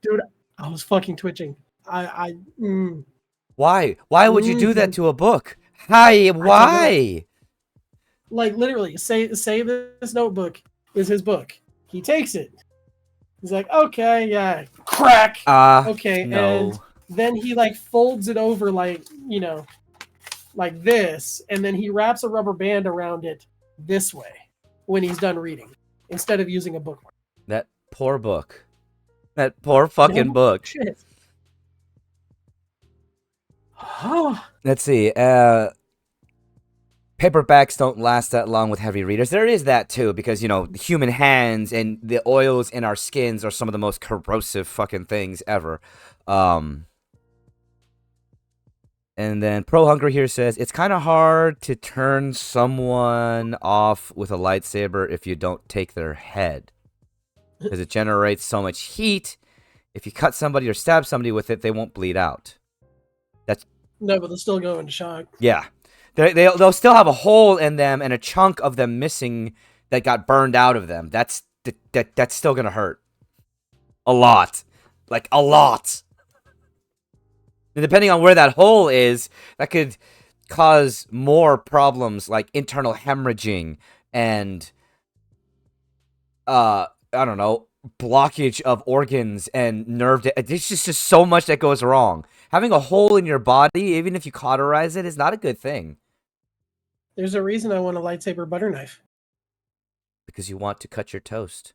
Dude, I was fucking twitching. Why? Why would you do that to a book? Hi, why? Like literally, say this notebook is his book. He takes it. He's like, okay, yeah, crack. Okay, no. And then he like folds it over like, you know, like this, and then he wraps a rubber band around it this way when he's done reading, instead of using a bookmark. That poor book. That poor fucking book. Shit. Let's see. Paperbacks don't last that long with heavy readers. There is that too, because, you know, human hands and the oils in our skins are some of the most corrosive fucking things ever. And then Pro Hunger here says, it's kind of hard to turn someone off with a lightsaber if you don't take their head, because it generates so much heat. If you cut somebody or stab somebody with it, they won't bleed out. No, but they'll still go into shock. Yeah. They'll still have a hole in them and a chunk of them missing that got burned out of them. That's still going to hurt. A lot. Like, a lot. And depending on where that hole is, that could cause more problems like internal hemorrhaging and, I don't know, blockage of organs and nerve. There's just so much that goes wrong. Having a hole in your body, even if you cauterize it, is not a good thing. There's a reason I want a lightsaber butter knife. Because you want to cut your toast.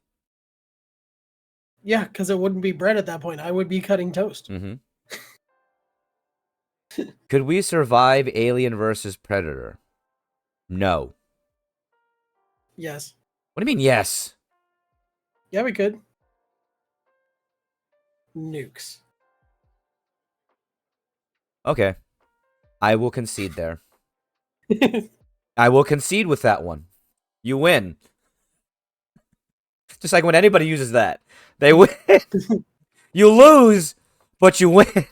Yeah, because it wouldn't be bread at that point. I would be cutting toast. Mm-hmm. Could we survive Alien versus Predator? No. Yes. What do you mean, yes? Yeah, we could. Nukes. Okay. I will concede there. I will concede with that one. You win. Just like when anybody uses that. They win. You lose, but you win.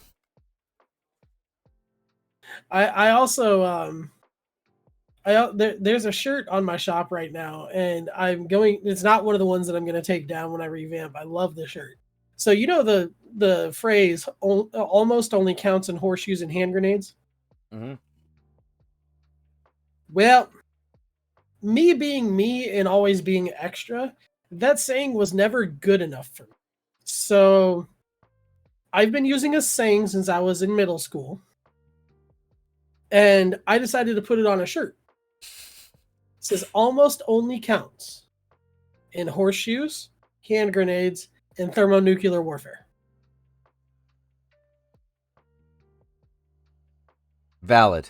I also there's a shirt on my shop right now, and it's not one of the ones that I'm going to take down when I revamp. I love the shirt. So you know the phrase almost only counts in horseshoes and hand grenades? Mm-hmm. Well, me being me and always being extra, that saying was never good enough for me. So I've been using a saying since I was in middle school, and I decided to put it on a shirt. It says almost only counts in horseshoes, hand grenades, and thermonuclear warfare. Valid.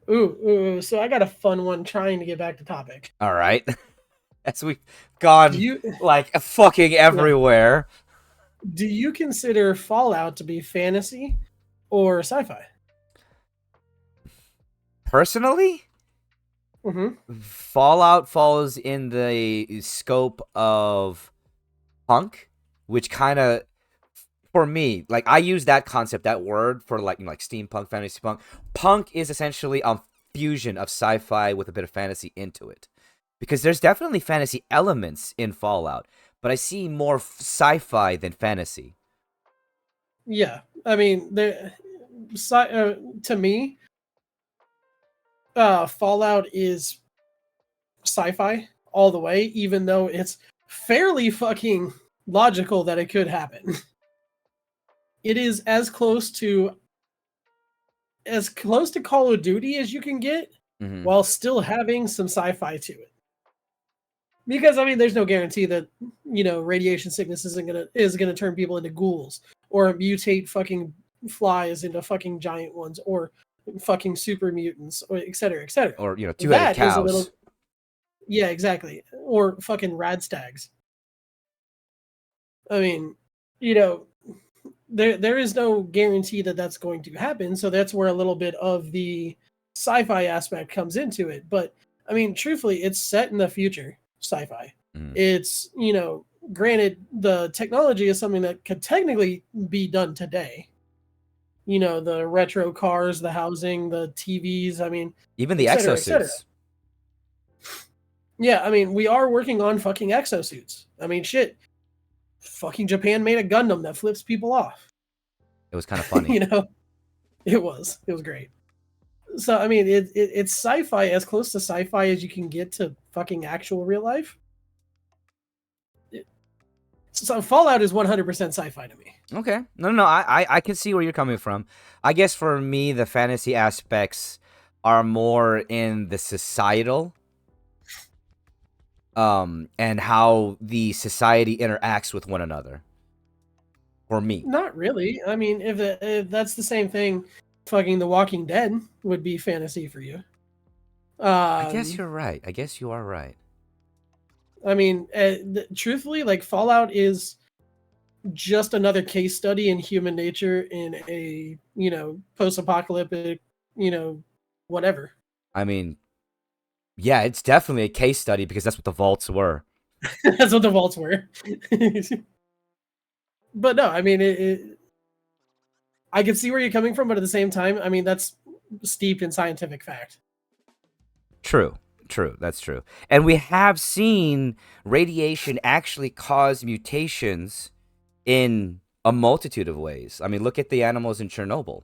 Ooh, so I got a fun one trying to get back to topic. All right. As we've gone like fucking everywhere. Do you consider Fallout to be fantasy or sci-fi? Personally? Mm-hmm. Fallout falls in the scope of punk, which kind of, for me, like I use that concept, that word for like, you know, like steampunk, fantasy punk. Punk is essentially a fusion of sci-fi with a bit of fantasy into it, because there's definitely fantasy elements in Fallout, but I see more sci-fi than fantasy. Yeah, I mean, to me, Fallout is sci-fi all the way, even though it's fairly fucking logical that it could happen. It is as close to Call of Duty as you can get, Mm-hmm. while still having some sci-fi to it. Because I mean, there's no guarantee that radiation sickness is gonna turn people into ghouls or mutate fucking flies into fucking giant ones or fucking super mutants or et cetera, et cetera. Or two-headed That is a little, cows. yeah, exactly, or fucking rad stags. I mean, you know, there is no guarantee that that's going to happen. So that's where a little bit of the sci-fi aspect comes into it. But I mean, truthfully, it's set in the future sci-fi. It's, granted, the technology is something that could technically be done today. The retro cars, the housing, the TVs, I mean, Even the et cetera, et cetera. exosuits. Yeah, I mean, we are working on fucking exosuits. I mean, shit. Fucking Japan made a Gundam that flips people off. It was kind of funny. It was great. So I mean, it's sci-fi, as close to sci-fi as you can get to fucking actual real life. So Fallout is 100% sci-fi to me. Okay. No. I can see where you're coming from. I guess for me, the fantasy aspects are more in the societal, and how the society interacts with one another. For me. Not really. I mean, if that's the same thing, fucking The Walking Dead would be fantasy for you. I guess you're right. I guess you are right. I mean, truthfully, like Fallout is just another case study in human nature in a post-apocalyptic whatever. I mean, yeah, it's definitely a case study because that's what the vaults were. That's what the vaults were. But no, I mean, I can see where you're coming from, but at the same time, I mean, that's steeped in scientific fact. True, that's true. And we have seen radiation actually cause mutations in a multitude of ways. I mean, look at the animals in Chernobyl.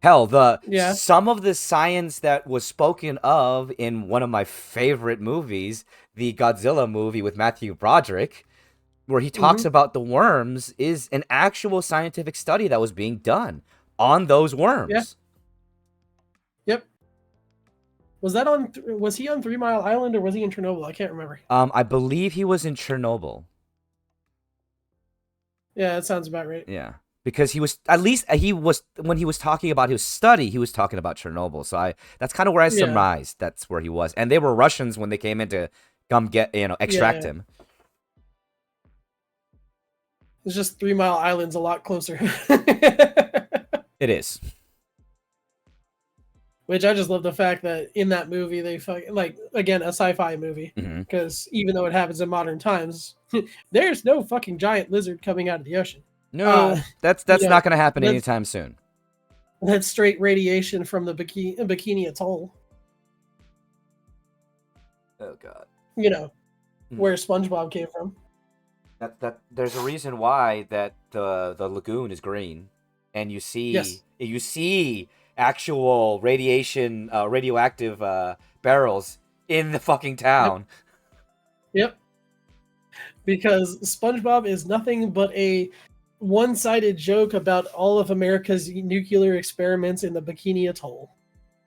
Hell, some of the science that was spoken of in one of my favorite movies, the Godzilla movie with Matthew Broderick, where he talks about the worms, is an actual scientific study that was being done on those worms. Yeah. Yep. Was he on 3 Mile Island or was he in Chernobyl? I can't remember. I believe he was in Chernobyl. Yeah, that sounds about right. Yeah. Because when he was talking about his study, he was talking about Chernobyl. So that's kind of where I surmised that's where he was. And they were Russians when they came in to come extract him. It's just 3 Mile Island's a lot closer. It is. Which I just love the fact that in that movie they again, a sci-fi movie, because even though it happens in modern times, there's no fucking giant lizard coming out of the ocean. No, that's not going to happen anytime soon. That's straight radiation from the Bikini Atoll. Oh god. Where SpongeBob came from. That there's a reason why that the lagoon is green, and you see actual radioactive barrels in the fucking town. Yep. Because SpongeBob is nothing but a one-sided joke about all of America's nuclear experiments in the Bikini Atoll.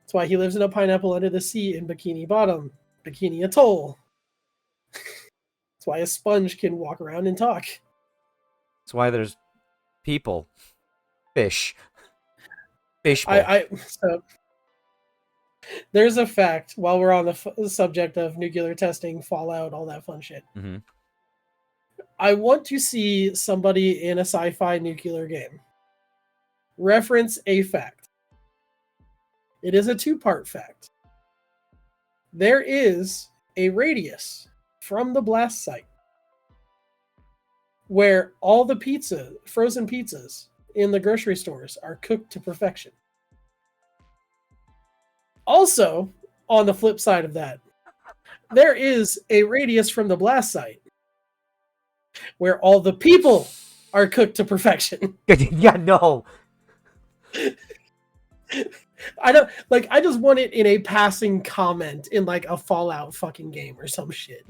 That's why he lives in a pineapple under the sea in Bikini Bottom, Bikini Atoll. That's why a sponge can walk around and talk. That's why there's people, fish. So there's a fact, while we're on the subject of nuclear testing, Fallout, all that fun shit. I want to see somebody in a sci-fi nuclear game reference a fact. It is a 2-part fact. There is a radius from the blast site where all the frozen pizzas in the grocery stores are cooked to perfection. Also, on the flip side of that, there is a radius from the blast site where all the people are cooked to perfection. Yeah, no. I just want it in a passing comment in like a Fallout fucking game or some shit.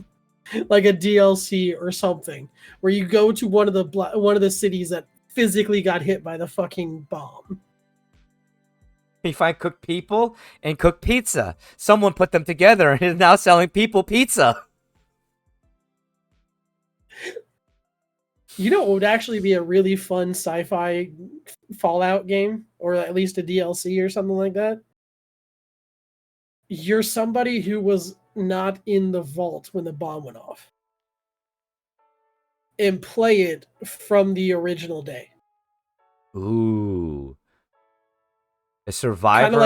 Like a DLC or something where you go to one of the cities that physically got hit by the fucking bomb. You find cooked people and cooked pizza. Someone put them together and is now selling people pizza. You know, it would actually be a really fun sci-fi Fallout game, or at least a DLC or something like that. You're somebody who was not in the vault when the bomb went off, and play it from the original day. Ooh. A Kind survivor. of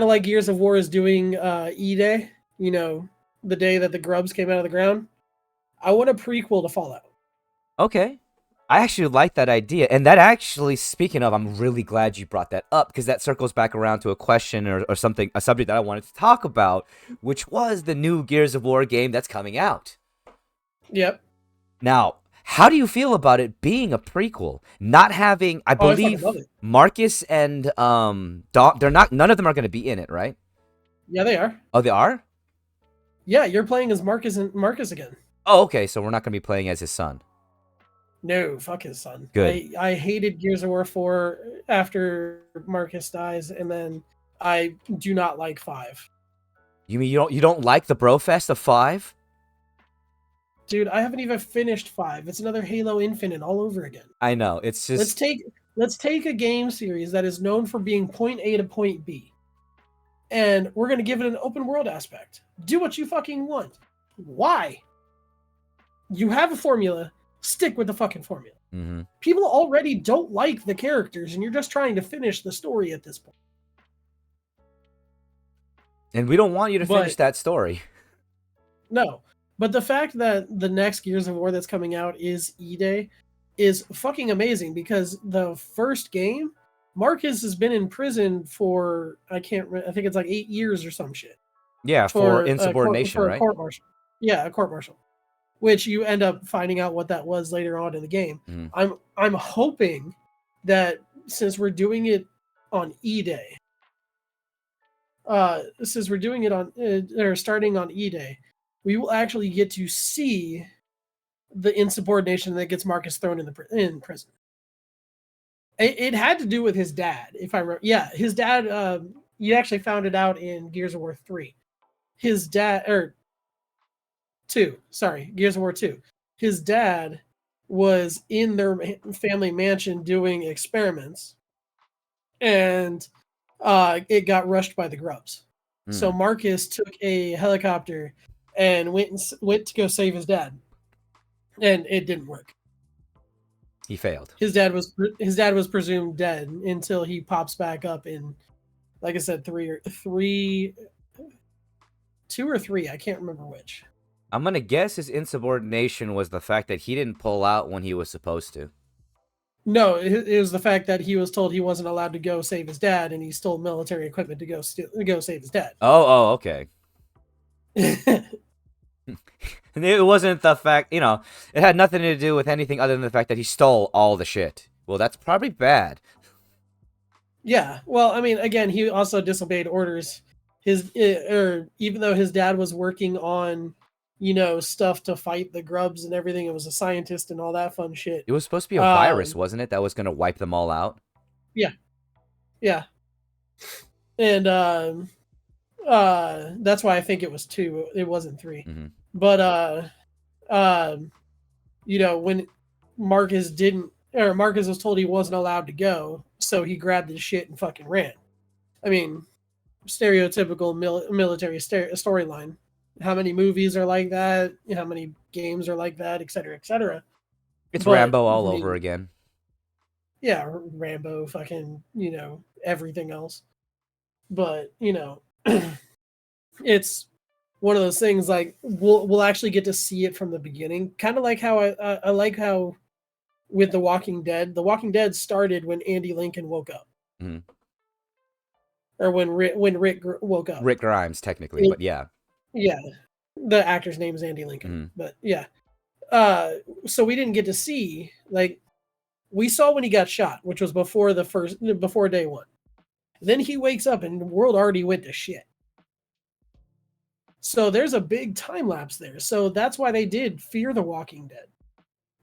like Gears of War is doing E-Day. You know, the day that the grubs came out of the ground. I want a prequel to Fallout. Okay. I actually like that idea. And that actually, speaking of, I'm really glad you brought that up because that circles back around to a question or something, a subject that I wanted to talk about, which was the new Gears of War game that's coming out. Yep. Now, how do you feel about it being a prequel? Not having, I Oh, I fucking love believe it. Marcus and they're not, none of them are going to be in it, right? Yeah, they are. Oh, they are? Yeah, you're playing as Marcus again. Oh, okay. So we're not going to be playing as his son. No, fuck his son. Good. I hated Gears of War 4 after Marcus dies, and then I do not like 5. You mean you don't like the Brofest of 5? Dude, I haven't even finished 5. It's another Halo Infinite all over again. I know. It's just Let's take a game series that is known for being point A to point B, and we're gonna give it an open world aspect. Do what you fucking want. Why? You have a formula. Stick with the fucking formula. mm-hmm. People already don't like the characters, and you're just trying to finish the story at this point. And we don't want you to finish that story. No. But the fact that the next Gears of War that's coming out is E-Day is fucking amazing, because the first game, Marcus has been in prison for, I think it's like 8 years or some shit. Yeah, for insubordination, right? A court martial. Yeah, a court martial. Which you end up finding out what that was later on in the game. Mm-hmm. I'm hoping that since we're doing it on E-Day, since we're doing it on or starting on E-Day, we will actually get to see the insubordination that gets Marcus thrown in prison. It had to do with his dad, if I remember. Yeah, his dad. You actually found it out in Gears of War 3. His dad, or 2. Sorry, Gears of War 2. His dad was in their family mansion doing experiments, and it got rushed by the grubs. So Marcus took a helicopter and went to go save his dad, and it didn't work. He failed. His dad was presumed dead until he pops back up in, like I said, 2 or 3. I can't remember which. I'm gonna guess his insubordination was the fact that he didn't pull out when he was supposed to. No, it was the fact that he was told he wasn't allowed to go save his dad, and he stole military equipment to go save his dad. Oh, okay. It wasn't the fact, it had nothing to do with anything other than the fact that he stole all the shit. Well, that's probably bad. Yeah, well, I mean, again, he also disobeyed orders. Even though his dad was working on, stuff to fight the grubs and everything, it was a scientist and all that fun shit. It was supposed to be a virus, wasn't it? That was gonna wipe them all out. Yeah, and that's why I think it was 2. It wasn't 3. Mm-hmm. But when Marcus was told he wasn't allowed to go, so he grabbed his shit and fucking ran. I mean, stereotypical military storyline. How many movies are like that? How many games are like that? Et cetera, et cetera. It's Rambo all over again. Yeah, Rambo, fucking, everything else. But, it's one of those things, like, we'll actually get to see it from the beginning. Kind of like how I like how with The Walking Dead started when Andy Lincoln woke up. Mm-hmm. Or when Rick woke up. Rick Grimes, technically, but yeah. Yeah. The actor's name is Andy Lincoln. Mm-hmm. But yeah. So we didn't get to see, like, we saw when he got shot, which was before day 1. Then he wakes up and the world already went to shit. So there's a big time lapse there. So that's why they did Fear the Walking Dead,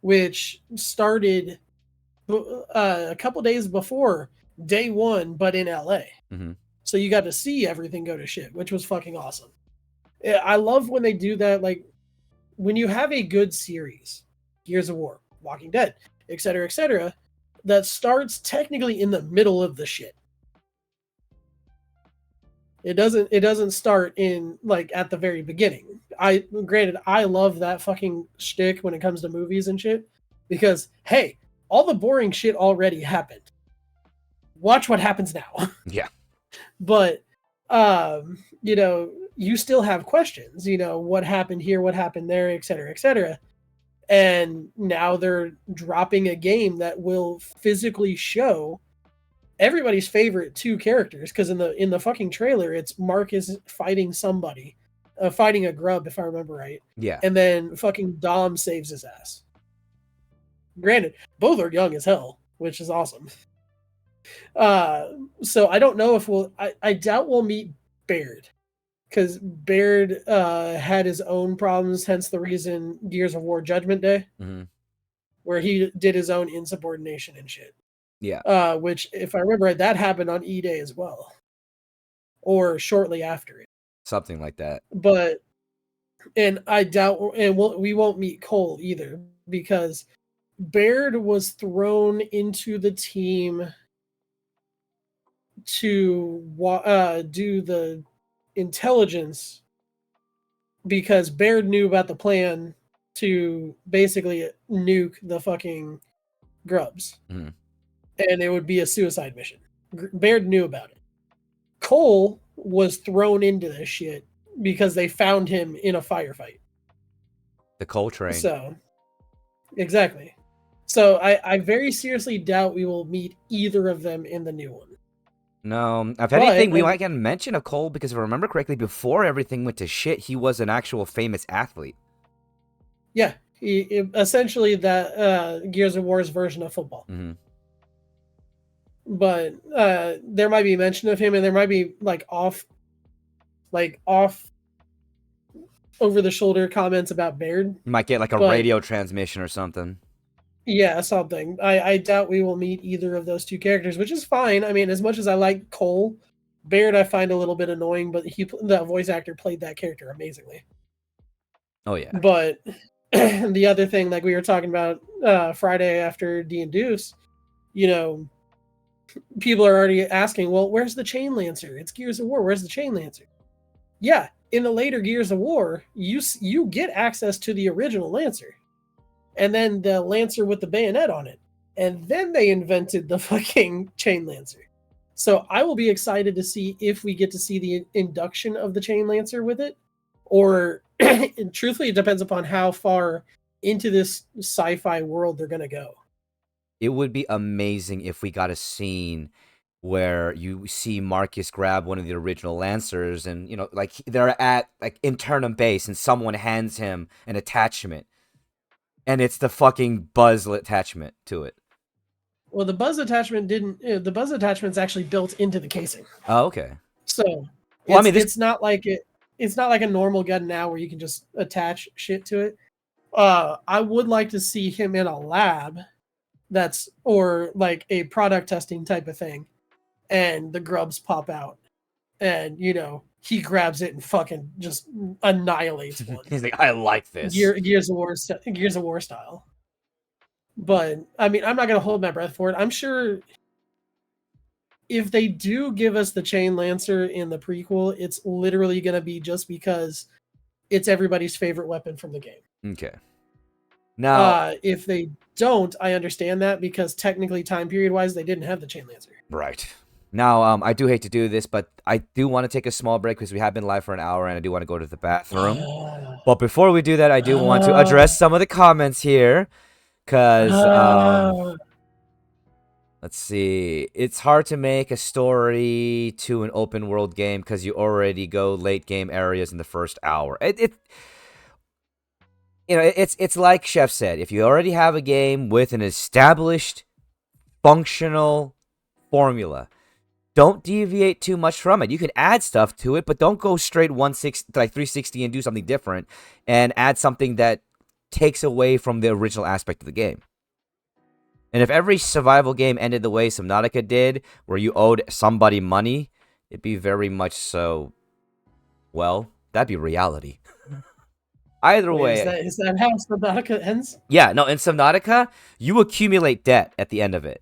which started a couple days before day 1, but in LA. Mm-hmm. So you got to see everything go to shit, which was fucking awesome. I love when they do that. Like, when you have a good series, Gears of War, Walking Dead, etc., that starts technically in the middle of the shit. It doesn't start in like at the very beginning. I love that fucking shtick when it comes to movies and shit, because hey, all the boring shit already happened. Watch what happens now. Yeah. But you still have questions, what happened here, what happened there, etc. And now they're dropping a game that will physically show everybody's favorite two characters, because in the fucking trailer it's Marcus fighting somebody, fighting a grub if I remember right. Yeah. And then fucking Dom saves his ass. Granted, both are young as hell, which is awesome. So I don't know if I doubt we'll meet Baird, because Baird had his own problems, hence the reason Gears of War Judgment Day, where he did his own insubordination and shit. Yeah. Which, if I remember right, that happened on E-Day as well, or shortly after it. Something like that. But, and I doubt, and we won't meet Cole either, because Baird was thrown into the team to do the intelligence, because Baird knew about the plan to basically nuke the fucking grubs. And it would be a suicide mission. Baird knew about it. Cole was thrown into this shit because they found him in a firefight. The Cole train. So, exactly. So I very seriously doubt we will meet either of them in the new one. No, if anything, we might get a mention of Cole, because if I remember correctly, before everything went to shit, he was an actual famous athlete. Yeah, essentially that Gears of War's version of football. But there might be mention of him, and there might be off over the shoulder comments about Baird. You might get a radio transmission or something. Yeah, something. I doubt we will meet either of those two characters, which is fine. I mean, as much as I like Cole, Baird I find a little bit annoying, but the voice actor played that character amazingly. Oh yeah. But the other thing, like we were talking about Friday after D&Deuce, people are already asking, well, where's the Chain Lancer? It's Gears of War. Where's the Chain Lancer? Yeah, in the later Gears of War, you get access to the original Lancer, and then the Lancer with the bayonet on it, and then they invented the fucking Chain Lancer. So I will be excited to see if we get to see the induction of the Chain Lancer with it, or truthfully, it depends upon how far into this sci-fi world they're gonna go. It would be amazing if we got a scene where you see Marcus grab one of the original Lancers, and they're at internal base, and someone hands him an attachment, and it's the fucking Buzz attachment to it. Well, the Buzz attachment didn't. The Buzz attachment's actually built into the casing. Oh, okay. So, well, it's not like it. It's not like a normal gun now where you can just attach shit to it. I would like to see him in a lab, or like a product testing type of thing, and the grubs pop out, and he grabs it and fucking just annihilates one. He's like, I like this. Gears of War style. But I mean, I'm not gonna hold my breath for it. I'm sure if they do give us the Chain Lancer in the prequel, it's literally gonna be just because it's everybody's favorite weapon from the game. Okay. Now, if they don't, I understand that, because technically, time period wise, they didn't have the Chain Lancer. Right. Now, I do hate to do this, but I do want to take a small break because we have been live for an hour, and I do want to go to the bathroom. But before we do that, I do want to address some of the comments here, because let's see. It's hard to make a story to an open world game because you already go late game areas in the first hour. It's like Chef said. If you already have a game with an established, functional formula, don't deviate too much from it. You can add stuff to it, but don't go straight 360 and do something different and add something that takes away from the original aspect of the game. And if every survival game ended the way Subnautica did, where you owed somebody money, it'd be very much so, well, that'd be reality. Either Wait, way, is that how Subnautica ends? yeah, no, in Subnautica, you accumulate debt at the end of it.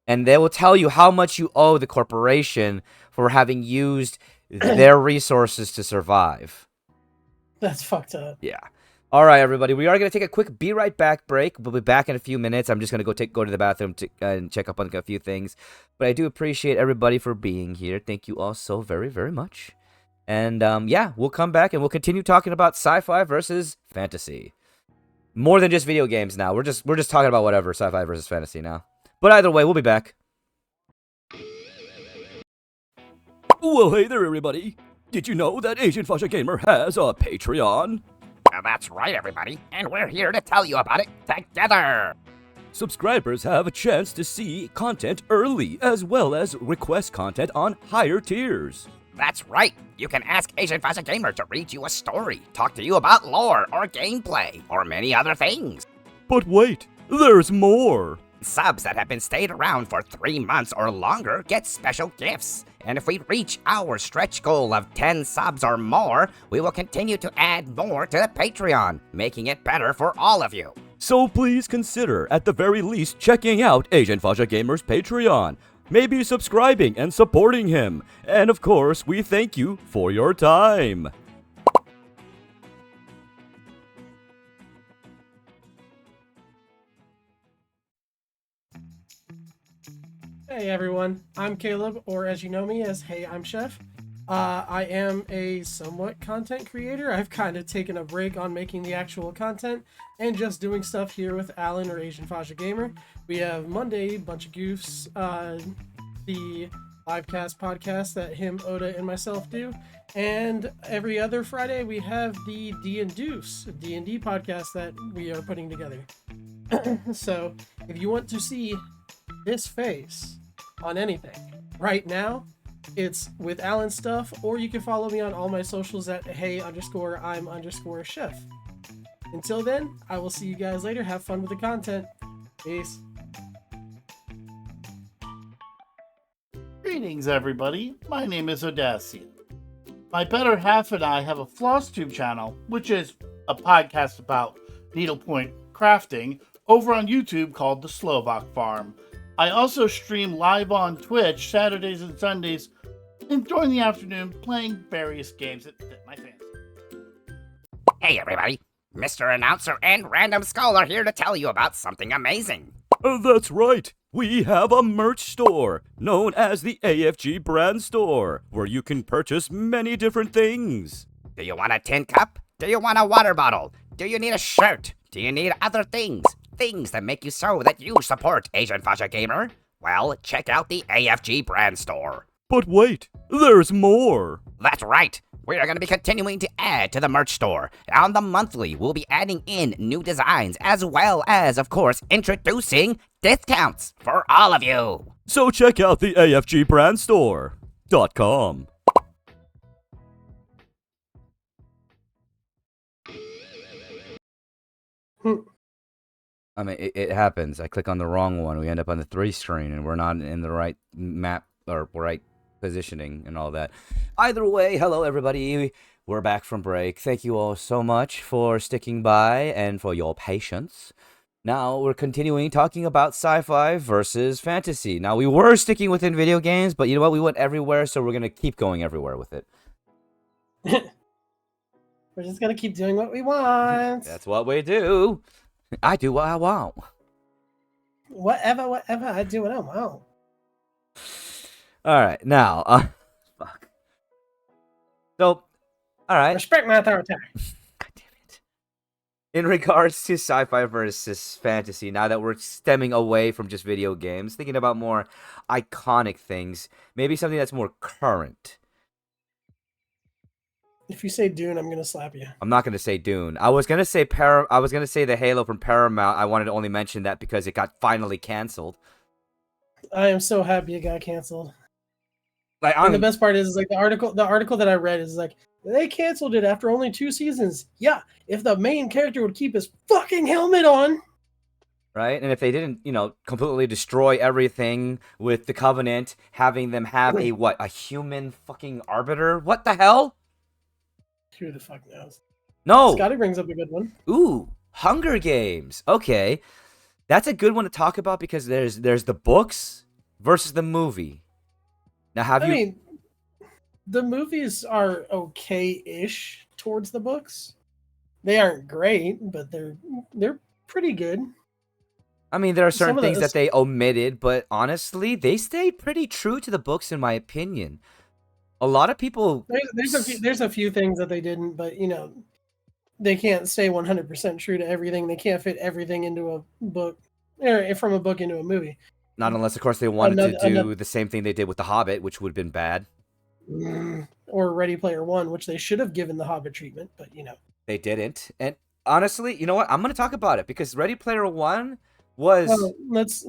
And they will tell you how much you owe the corporation for having used their resources to survive. That's fucked up. Yeah. All right, everybody. We are going to take a quick be right back break. We'll be back in a few minutes. I'm just going to go to the bathroom and check up on a few things. But I do appreciate everybody for being here. Thank you all so very, very much. And yeah, we'll come back and we'll continue talking about sci-fi versus fantasy. More than just video games now. We're just talking about whatever, sci-fi versus fantasy now. But either way, we'll be back. Well, hey there, everybody. Did you know that Asian Fascia Gamer has a Patreon? That's right, everybody, and we're here to tell you about it together. Subscribers have a chance to see content early, as well as request content on higher tiers. That's right. You can ask Asian Fashion Gamer to read you a story, talk to you about lore or gameplay, or many other things. But wait, there's more. Subs that have been stayed around for 3 months or longer get special gifts. And if we reach our stretch goal of 10 subs or more, we will continue to add more to the Patreon, making it better for all of you. So please consider, at the very least, checking out Asian Fascia Gamer's Patreon. Maybe subscribing and supporting him. And of course, we thank you for your time. Hey everyone, I'm Caleb, or as you know me as Hey I'm Chef. I am a somewhat content creator. I've kind of taken a break on making the actual content and just doing stuff here with Alan or Asian Fascia Gamer. We have Monday, bunch of goofs, the livecast podcast that him, Oda, and myself do, and every other Friday we have the D&D podcast that we are putting together. So if you want to see this face on anything right now, it's with Alan stuff, or you can follow me on all my socials at hey_I'm_chef. Until then, I will see you guys later. Have fun with the content. Peace. Greetings, everybody. My name is Odassi. My better half and I have a floss tube channel, which is a podcast about needlepoint crafting, over on YouTube called The Slovak Farm. I also stream live on Twitch Saturdays and Sundays, and during the afternoon playing various games that fit my fancy. Hey, everybody. Mr. Announcer and Random Skull are here to tell you about something amazing. That's right. We have a merch store known as the AFG Brand Store, where you can purchase many different things. Do you want a tin cup? Do you want a water bottle? Do you need a shirt? Do you need other things? Things that make you so that you support Asian Fascia Gamer? Well, check out the AFG Brand Store. But wait, there's more. That's right. We are going to be continuing to add to the merch store. On the monthly, we'll be adding in new designs, as well as, of course, introducing discounts for all of you. So check out the AFGBrandStore.com. I mean, it happens. I click on the wrong one. We end up on the 3 screen, and we're not in the right map or right positioning and all that. Either way, hello everybody. We're back from break. Thank you all so much for sticking by and for your patience. Now we're continuing talking about sci-fi versus fantasy. Now we were sticking within video games, but you know what? We went everywhere, so we're gonna keep going everywhere with it. We're just gonna keep doing what we want. That's what we do. I do what I want. Whatever, I do what I want. All right, now, fuck. So, all right. Respect my authority. God damn it. In regards to sci-fi versus fantasy, now that we're stemming away from just video games, thinking about more iconic things, maybe something that's more current. If you say Dune, I'm gonna slap you. I'm not gonna say Dune. I was gonna say the Halo from Paramount. I wanted to only mention that because it got finally canceled. I am so happy it got canceled. Like, and the best part is like the article that I read is like they canceled it after only 2 seasons. Yeah, if the main character would keep his fucking helmet on. Right? And if they didn't, completely destroy everything with the Covenant, having them have a human fucking arbiter? What the hell? Who the fuck knows? No. Scotty brings up a good one. Ooh, Hunger Games. Okay. That's a good one to talk about because there's the books versus the movie. Now have I you mean, the movies are okay-ish towards the books. They aren't great, but they're pretty good. I mean, there are certain Some of things the that they omitted, but honestly, they stay pretty true to the books in my opinion. A lot of people there's a few things that they didn't, but they can't stay 100% true to everything. They can't fit everything into a book, or from a book into a movie. not unless of course they wanted to do the same thing they did with The Hobbit, which would have been bad. Or Ready Player One, which they should have given the Hobbit treatment, but They didn't. And honestly, you know what? I'm going to talk about it because Ready Player One was Well, let's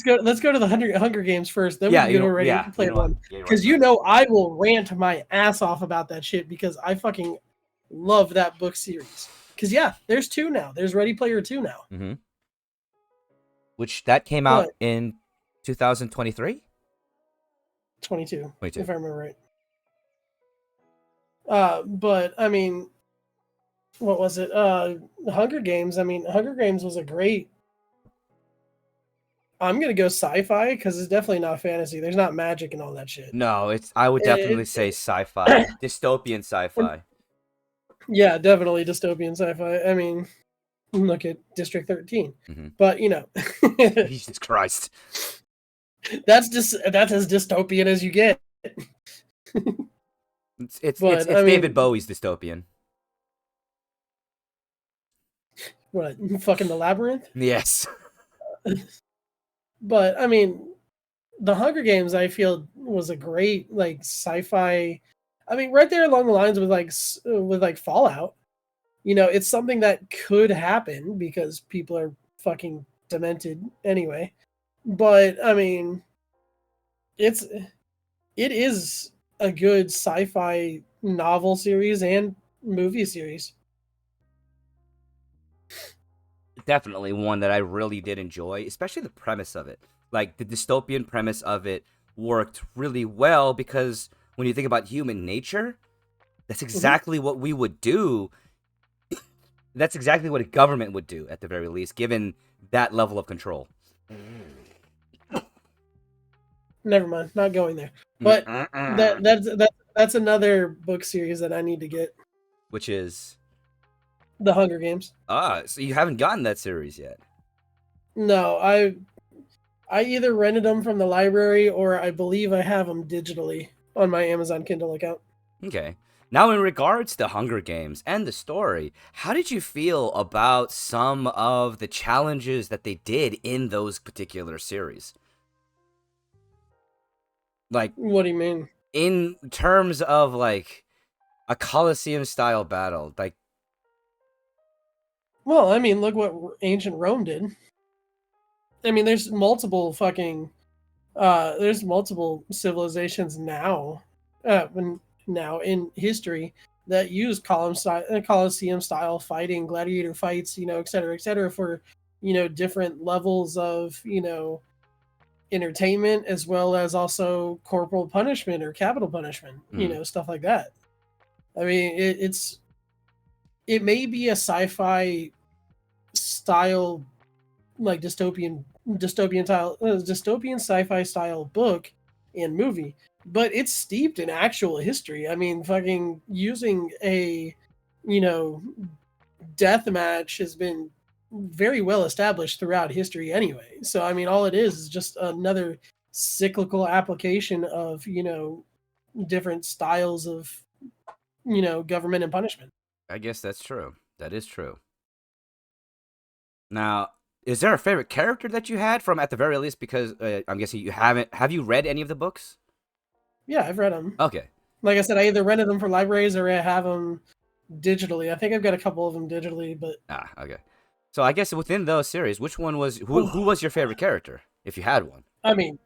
go to the Hunger Games first. Then Yeah, we can go to Ready yeah, Player One, Yeah, because I will rant my ass off about that shit because I fucking love that book series. Because there's two now. There's Ready Player Two now. Mm-hmm. Which that came out But in 2023? 22, 22. if I remember right. But I mean, what was it? Hunger Games. I mean, Hunger Games was a great. I'm gonna go sci-fi because it's definitely not fantasy. There's not magic and all that shit. No, I would definitely say sci-fi, dystopian sci-fi. Yeah, definitely dystopian sci-fi. I mean, look at District 13. Mm-hmm. But Jesus Christ, that's as dystopian as you get. it's David Bowie's dystopian. What, fucking the Labyrinth? Yes. But I mean, the Hunger Games I feel was a great sci-fi. I mean, right there along the lines with Fallout. It's something that could happen because people are fucking demented anyway. But I mean, it is a good sci-fi novel series and movie series. Definitely one that I really did enjoy, especially the premise of it. Like the dystopian premise of it worked really well because when you think about human nature, that's exactly what we would do. That's exactly what a government would do at the very least, given that level of control. Never mind, not going there. But that's another book series that I need to get. Which is The Hunger Games. So you haven't gotten that series yet? No, I either rented them from the library or I believe I have them digitally on my Amazon Kindle account. Okay. Now, in regards to Hunger Games and the story, how did you feel about some of the challenges that they did in those particular series? Like, what do you mean? In terms of like a Colosseum style battle, like. Well, I mean, look what ancient Rome did. I mean, there's multiple civilizations now in history that use Colosseum style fighting, gladiator fights, et cetera, for different levels of entertainment as well as also corporal punishment or capital punishment, stuff like that. I mean, it may be a sci-fi style, like dystopian sci-fi style book and movie, but it's steeped in actual history. I mean, fucking using a death match has been very well established throughout history anyway. So I mean, all it is just another cyclical application of different styles of government and punishment. I guess that's true. That is true. Now, is there a favorite character that you had from at the very least? Because I'm guessing you haven't. Have you read any of the books? Yeah, I've read them. Okay. Like I said, I either rented them for libraries or I have them digitally. I think I've got a couple of them digitally, but okay. So I guess within those series, which one was who was your favorite character, if you had one? I mean,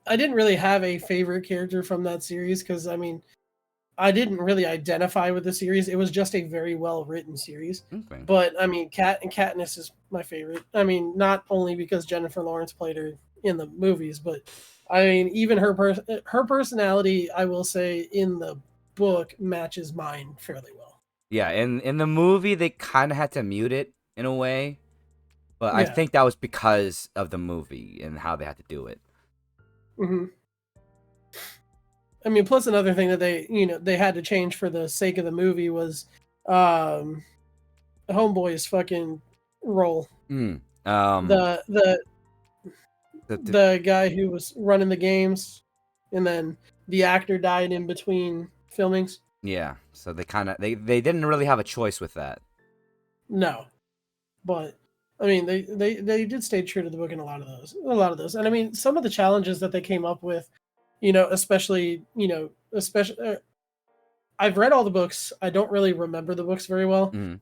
I didn't really have a favorite character from that series because I mean, I didn't really identify with the series. It was just a very well written series. Okay. But I mean, Katniss is my favorite. I mean, not only because Jennifer Lawrence played her in the movies, but I mean, even her personality, I will say, in the book matches mine fairly well. Yeah, in the movie they kind of had to mute it in a way, but I Yeah. think that was because of the movie and how they had to do it. Hmm. I mean, plus another thing that they had to change for the sake of the movie was um Homeboy's fucking role. Mm. The The the guy who was running the games, and then the actor died in between filmings. yeah, so they didn't really have a choice with that. No, but I mean, they did stay true to the book in a lot of those, and I mean, some of the challenges that they came up with, especially. I've read all the books. I don't really remember the books very well. Mhm.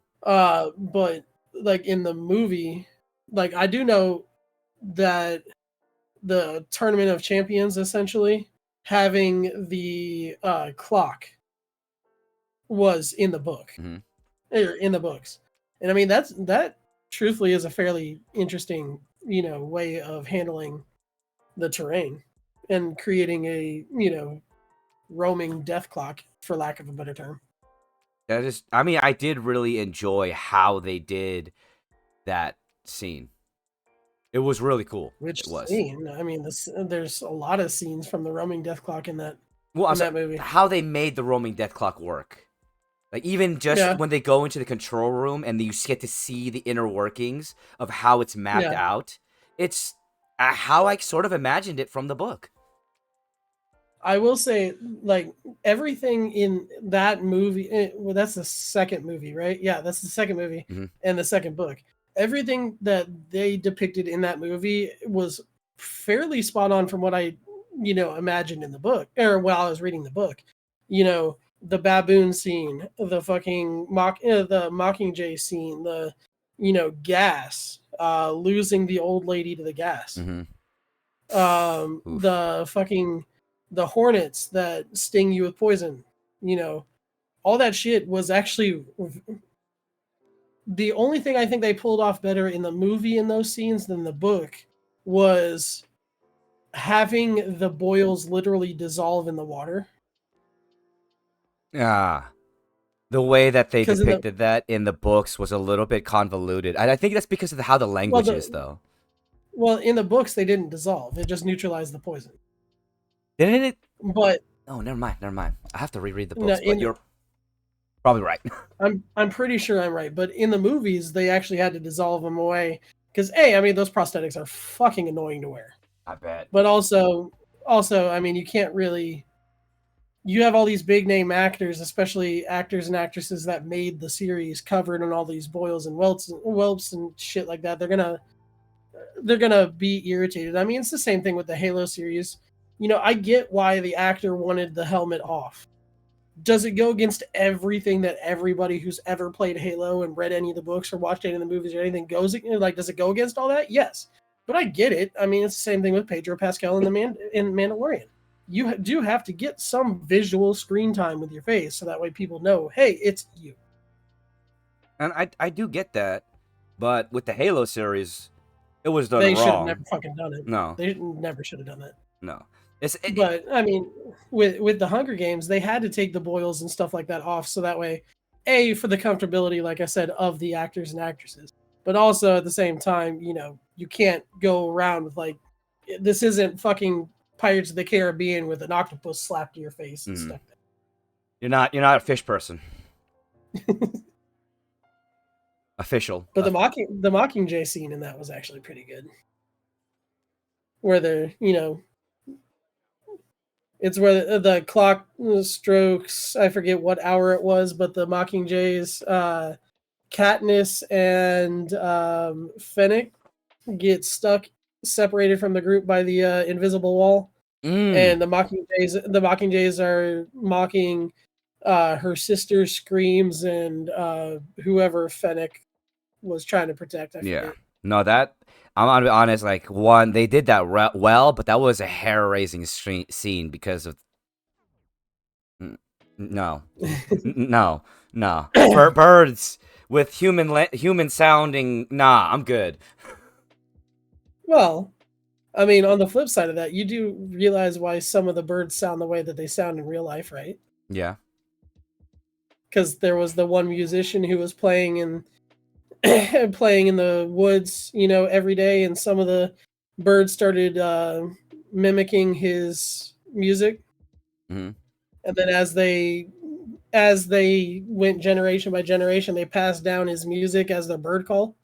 But like in the movie, like I do know that the Tournament of Champions essentially having the clock was in the book, Mhm. or in the books. And I mean that truthfully is a fairly interesting, way of handling the terrain and creating a, roaming death clock, for lack of a better term. That is, I mean, I did really enjoy how they did that scene. It was really cool. Which It was. scene? I mean, there's a lot of scenes from the roaming death clock in that Well, I'm in sorry, that movie. how they made the roaming death clock work. Like even just Yeah, when they go into the control room and you get to see the inner workings of how it's mapped yeah. out, it's how I sort of imagined it from the book. I will say, like everything in that movie. Well, that's the second movie, right? Yeah, that's the second movie Mhm. and the second book. Everything that they depicted in that movie was fairly spot on from what I, imagined in the book, or while I was reading the book. The baboon scene, the fucking the Mockingjay scene, the, gas, losing the old lady to the gas, Mm-hmm. Oof. the hornets that sting you with poison, you know all that shit was actually the only thing I think they pulled off better in the movie in those scenes than the book was having the boils literally dissolve in the water. Ah, the way that they Because in the depicted that in the books was a little bit convoluted. And I think that's because of how the well language is, the though. well in the books they didn't dissolve, it just neutralized the poison. Didn't it? But Oh, never mind, never mind. I have to reread the no, books, but you're probably right. I'm pretty sure I'm right, but in the movies they actually had to dissolve them away because I mean those prosthetics are fucking annoying to wear. I bet. But also, I mean, you can't really. You have all these big name actors, especially actors and actresses that made the series, covered in all these boils and whelps and shit like that. They're gonna be irritated. I mean, it's the same thing with the Halo series. I get why the actor wanted the helmet off. Does it go against everything that everybody who's ever played Halo and read any of the books or watched any of the movies or anything goes like? Does it go against all that? Yes, but I get it. I mean, it's the same thing with Pedro Pascal in in Mandalorian. You do have to get some visual screen time with your face, so that way people know, hey, it's you. And I do get that, but with the Halo series, it was done They should have never wrong. fucking done it. No, They never should have done that. no. But I mean, with the Hunger Games, they had to take the boils and stuff like that off, so that way, for the comfortability, like I said, of the actors and actresses, but also at the same time, you can't go around with like, this isn't fucking Pirates of the Caribbean with an octopus slapped to your face and stuff. You're not a fish person. Official. But the Mockingjay scene in that was actually pretty good, where it's where the clock strokes. I forget what hour it was, but the Mockingjays, Katniss and Fennec get stuck, separated from the group by the invisible wall, Mm. and the Mockingjays are mocking her sister's screams and whoever Fennec was trying to protect. I Yeah. forget. No, that I'm gonna be honest. Like one, they did that well, but that was a hair-raising scene because of no, no, no. Birds with human sounding. Nah, I'm good. Well, I mean, on the flip side of that, you do realize why some of the birds sound the way that they sound in real life, right? Yeah. because there was the one musician who was playing in playing in the woods, every day, and some of the birds started mimicking his music. Mm-hmm. And then as they went generation by generation, they passed down his music as the bird call.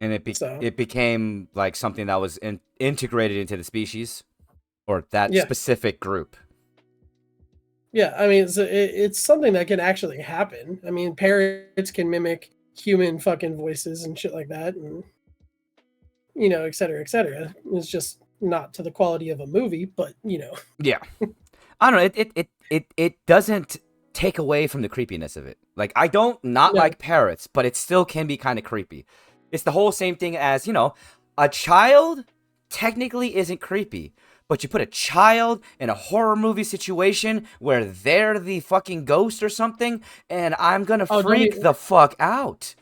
And it became like something that was integrated into the species or that specific group. Yeah, I mean, it's something that can actually happen. I mean, parrots can mimic human fucking voices and shit like that, and et cetera, et cetera. It's just not to the quality of a movie, but Yeah. I don't know. It doesn't take away from the creepiness of it. Like, I don't like parrots, but it still can be kind of creepy. It's the whole same thing as, a child technically isn't creepy, but you put a child in a horror movie situation where they're the fucking ghost or something, and I'm gonna freak the fuck out.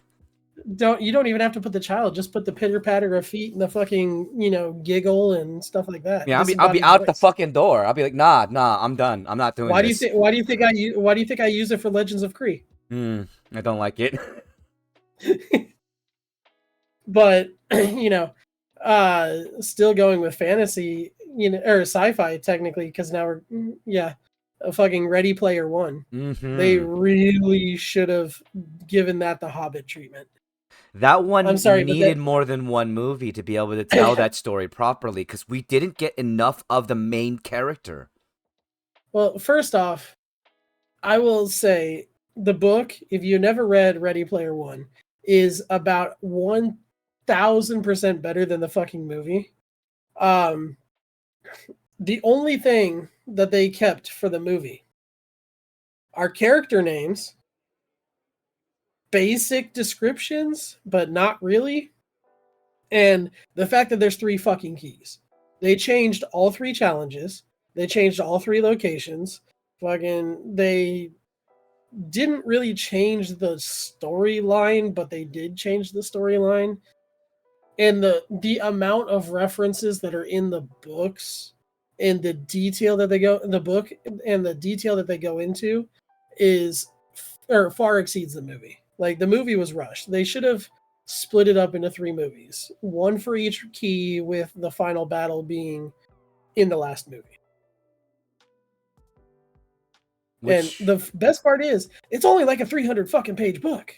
You don't even have to put the child, just put the pitter patter of feet and the fucking giggle and stuff like that. Yeah, I'll be out the fucking door. I'll be like, nah, I'm done. I'm not doing this. Why do you think I use it for Legends of Kree? I don't like it. But still going with fantasy, or sci-fi technically, because now we're a fucking Ready Player One. Mm-hmm. They really should have given that the Hobbit treatment. That one needed more than one movie to be able to tell that story properly, because we didn't get enough of the main character. Well, first off, I will say the book, if you never read Ready Player One, is about 1,000% better than the fucking movie. The only thing that they kept for the movie are character names, basic descriptions, but not really, and the fact that there's 3 fucking keys. They changed all 3 challenges. They changed all 3 locations. They didn't really change the storyline, but they did change the storyline. And the amount of references that are in the books and the detail that they go in the book and the detail that they go into far exceeds the movie. Like, the movie was rushed. They should have split it up into 3 movies, one for each key, with the final battle being in the last movie. And the best part is, it's only like a 300 fucking page book.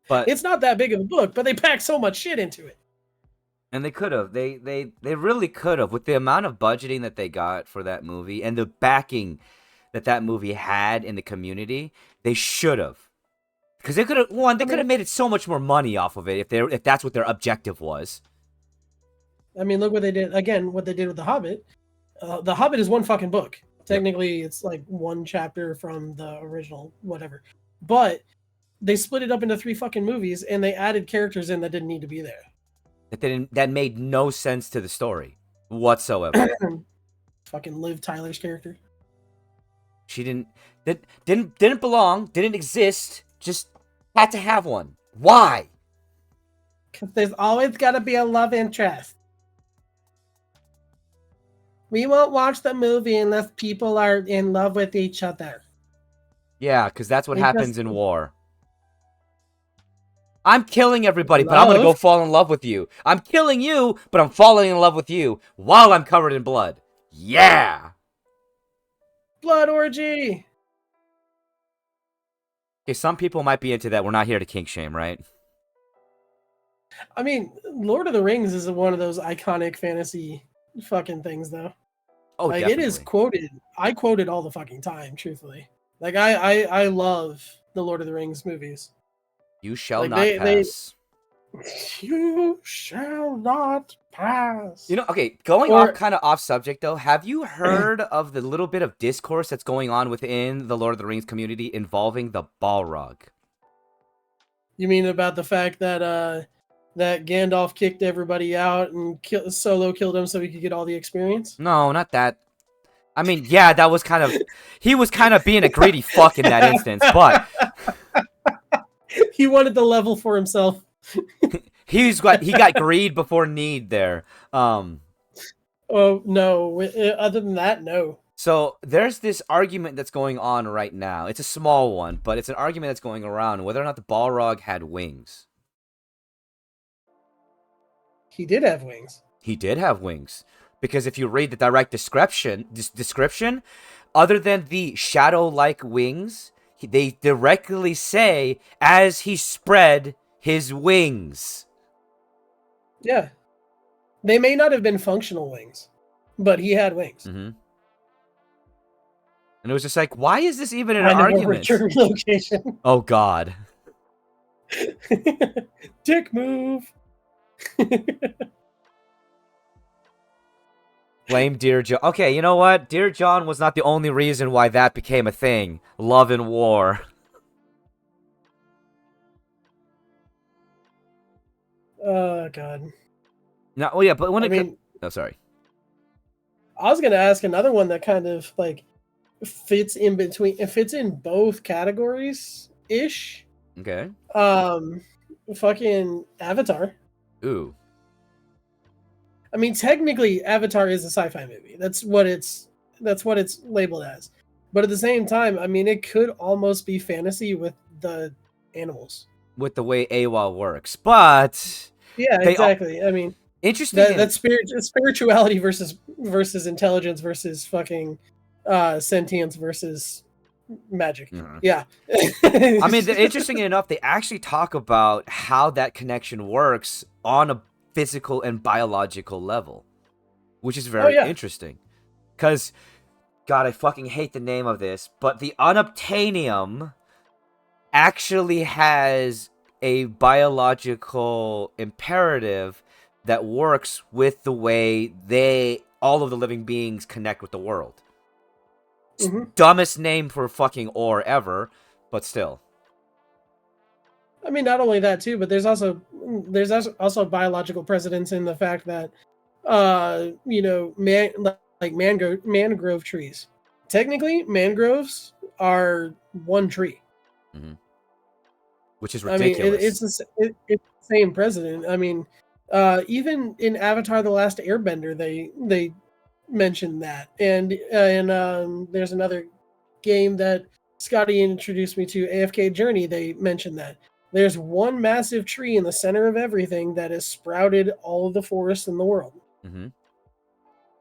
But it's not that big of a book, but they packed so much shit into it. And they could have. They really could have, with the amount of budgeting that they got for that movie and the backing that movie had in the community. They should have, because they could have could have made it so much more money off of it if that's what their objective was. I mean, look what they did again. What they did with The Hobbit. The Hobbit is one fucking book. Technically, it's like one chapter from the original, whatever. But they split it up into 3 fucking movies, and they added characters in that didn't need to be there. That made no sense to the story whatsoever. Fucking Liv Tyler's character. She didn't belong, didn't exist, just had to have one. Why? Because there's always got to be a love interest. We won't watch the movie unless people are in love with each other. Yeah, because that's what happens in war. I'm killing everybody, but I'm going to go fall in love with you. I'm killing you, but I'm falling in love with you while I'm covered in blood. Yeah! Blood orgy! Okay, some people might be into that. We're not here to kink shame, right? I mean, Lord of the Rings is one of those iconic fantasy fucking things, though. Oh, like, definitely. It is quoted. I quote it all the fucking time, truthfully. Like, I love the Lord of the Rings movies. You shall not pass. You shall not pass. Okay, going off subject, though, have you heard of the little bit of discourse that's going on within the Lord of the Rings community involving the Balrog? You mean about the fact that that Gandalf kicked everybody out and Solo killed him so he could get all the experience? No, not that. I mean, yeah, that was he was kind of being a greedy fuck in that instance, but he wanted the level for himself. he got greed before need there. Oh no! Other than that, no. So there's this argument that's going on right now. It's a small one, but it's an argument that's going around whether or not the Balrog had wings. He did have wings. He did have wings. Because if you read the direct description, other than the shadow-like wings, they directly say, as he spread his wings. Yeah. They may not have been functional wings, but he had wings. Mm-hmm. And it was just like, why is this even an Kind of a argument? return location. Oh, God. Dick move. Blame Dear John. Okay, you know what? Dear John was not the only reason why that became a thing. Love and war. Oh, God. No, oh yeah, but when I it mean, oh, sorry. I was going to ask another one that kind of like fits in between. It fits in both categories ish. Okay. Fucking Avatar. Ooh. I mean, technically, Avatar is a sci-fi movie. That's what it's labeled as. But at the same time, I mean, it could almost be fantasy with the animals. With the way AWOL works, but Yeah, exactly. I mean, interesting. That's spirituality versus intelligence versus fucking sentience versus magic. Mhm. Yeah. I mean, interesting enough, they actually talk about how that connection works on a physical and biological level, which is very interesting. Because, God, I fucking hate the name of this, but the unobtainium actually has a biological imperative that works with the way all of the living beings connect with the world. Mhm. Dumbest name for fucking ore ever, but still. I mean, not only that too, but there's also biological precedence in the fact that mangrove trees. Technically, mangroves are one tree. Mm-hmm. Which is I mean, ridiculous. it's the same precedent. I mean, even in Avatar: The Last Airbender, they mentioned that, and there's another game that Scotty introduced me to, AFK Journey. They mentioned that there's one massive tree in the center of everything that has sprouted all of the forests in the world. Mm-hmm.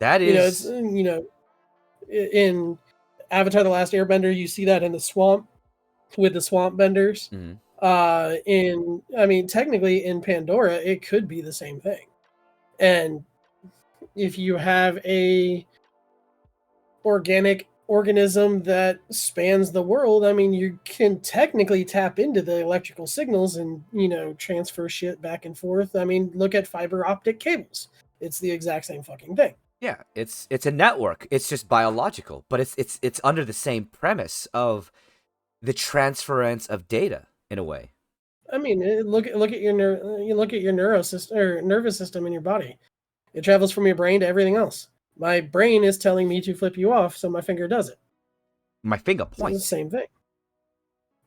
That is, in Avatar: The Last Airbender, you see that in the swamp with the swamp benders. Mm-hmm. Technically in Pandora, it could be the same thing. And if you have a organic organism that spans the world, I mean, you can technically tap into the electrical signals and, transfer shit back and forth. I mean, look at fiber optic cables. It's the exact same fucking thing. Yeah, it's a network. It's just biological, but it's under the same premise of the transference of data in a way. I mean, look at your nervous system in your body. It travels from your brain to everything else. My brain is telling me to flip you off, so my finger does it. My finger It's points. the same thing.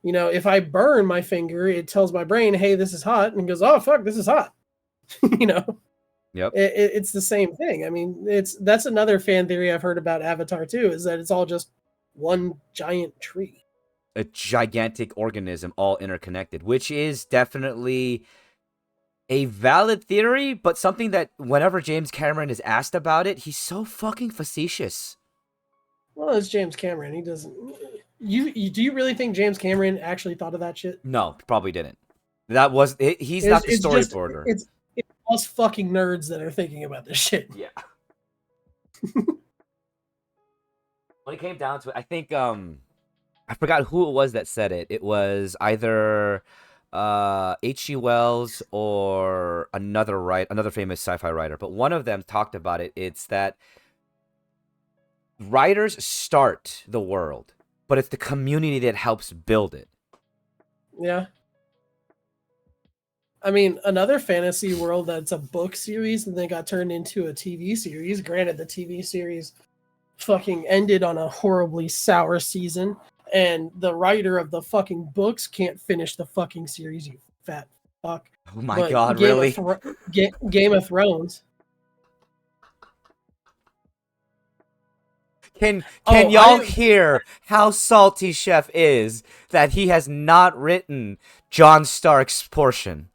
If I burn my finger, it tells my brain, "Hey, this is hot," and goes, "Oh fuck, this is hot." Yep. It's the same thing. I mean, that's another fan theory I've heard about Avatar too, is that it's all just one giant tree. A gigantic organism all interconnected, which is definitely a valid theory, but something that whenever James Cameron is asked about it, he's so fucking facetious. Well, it's James Cameron. He doesn't. Do you really think James Cameron actually thought of that shit? No, probably didn't. That was he's not the storyboarder. It's us fucking nerds that are thinking about this shit. Yeah. When it came down to it, I think I forgot who it was that said it. It was either H.G. Wells or another famous sci-fi writer, but one of them talked about it. It's that writers start the world, but it's the community that helps build it. Yeah. I mean, another fantasy world that's a book series and then got turned into a TV series. Granted, the TV series fucking ended on a horribly sour season, and the writer of the fucking books can't finish the fucking series, you fat fuck. Oh my god, really? Game of Thrones. Can Oh, y'all hear how salty Chef is that he has not written John Stark's portion?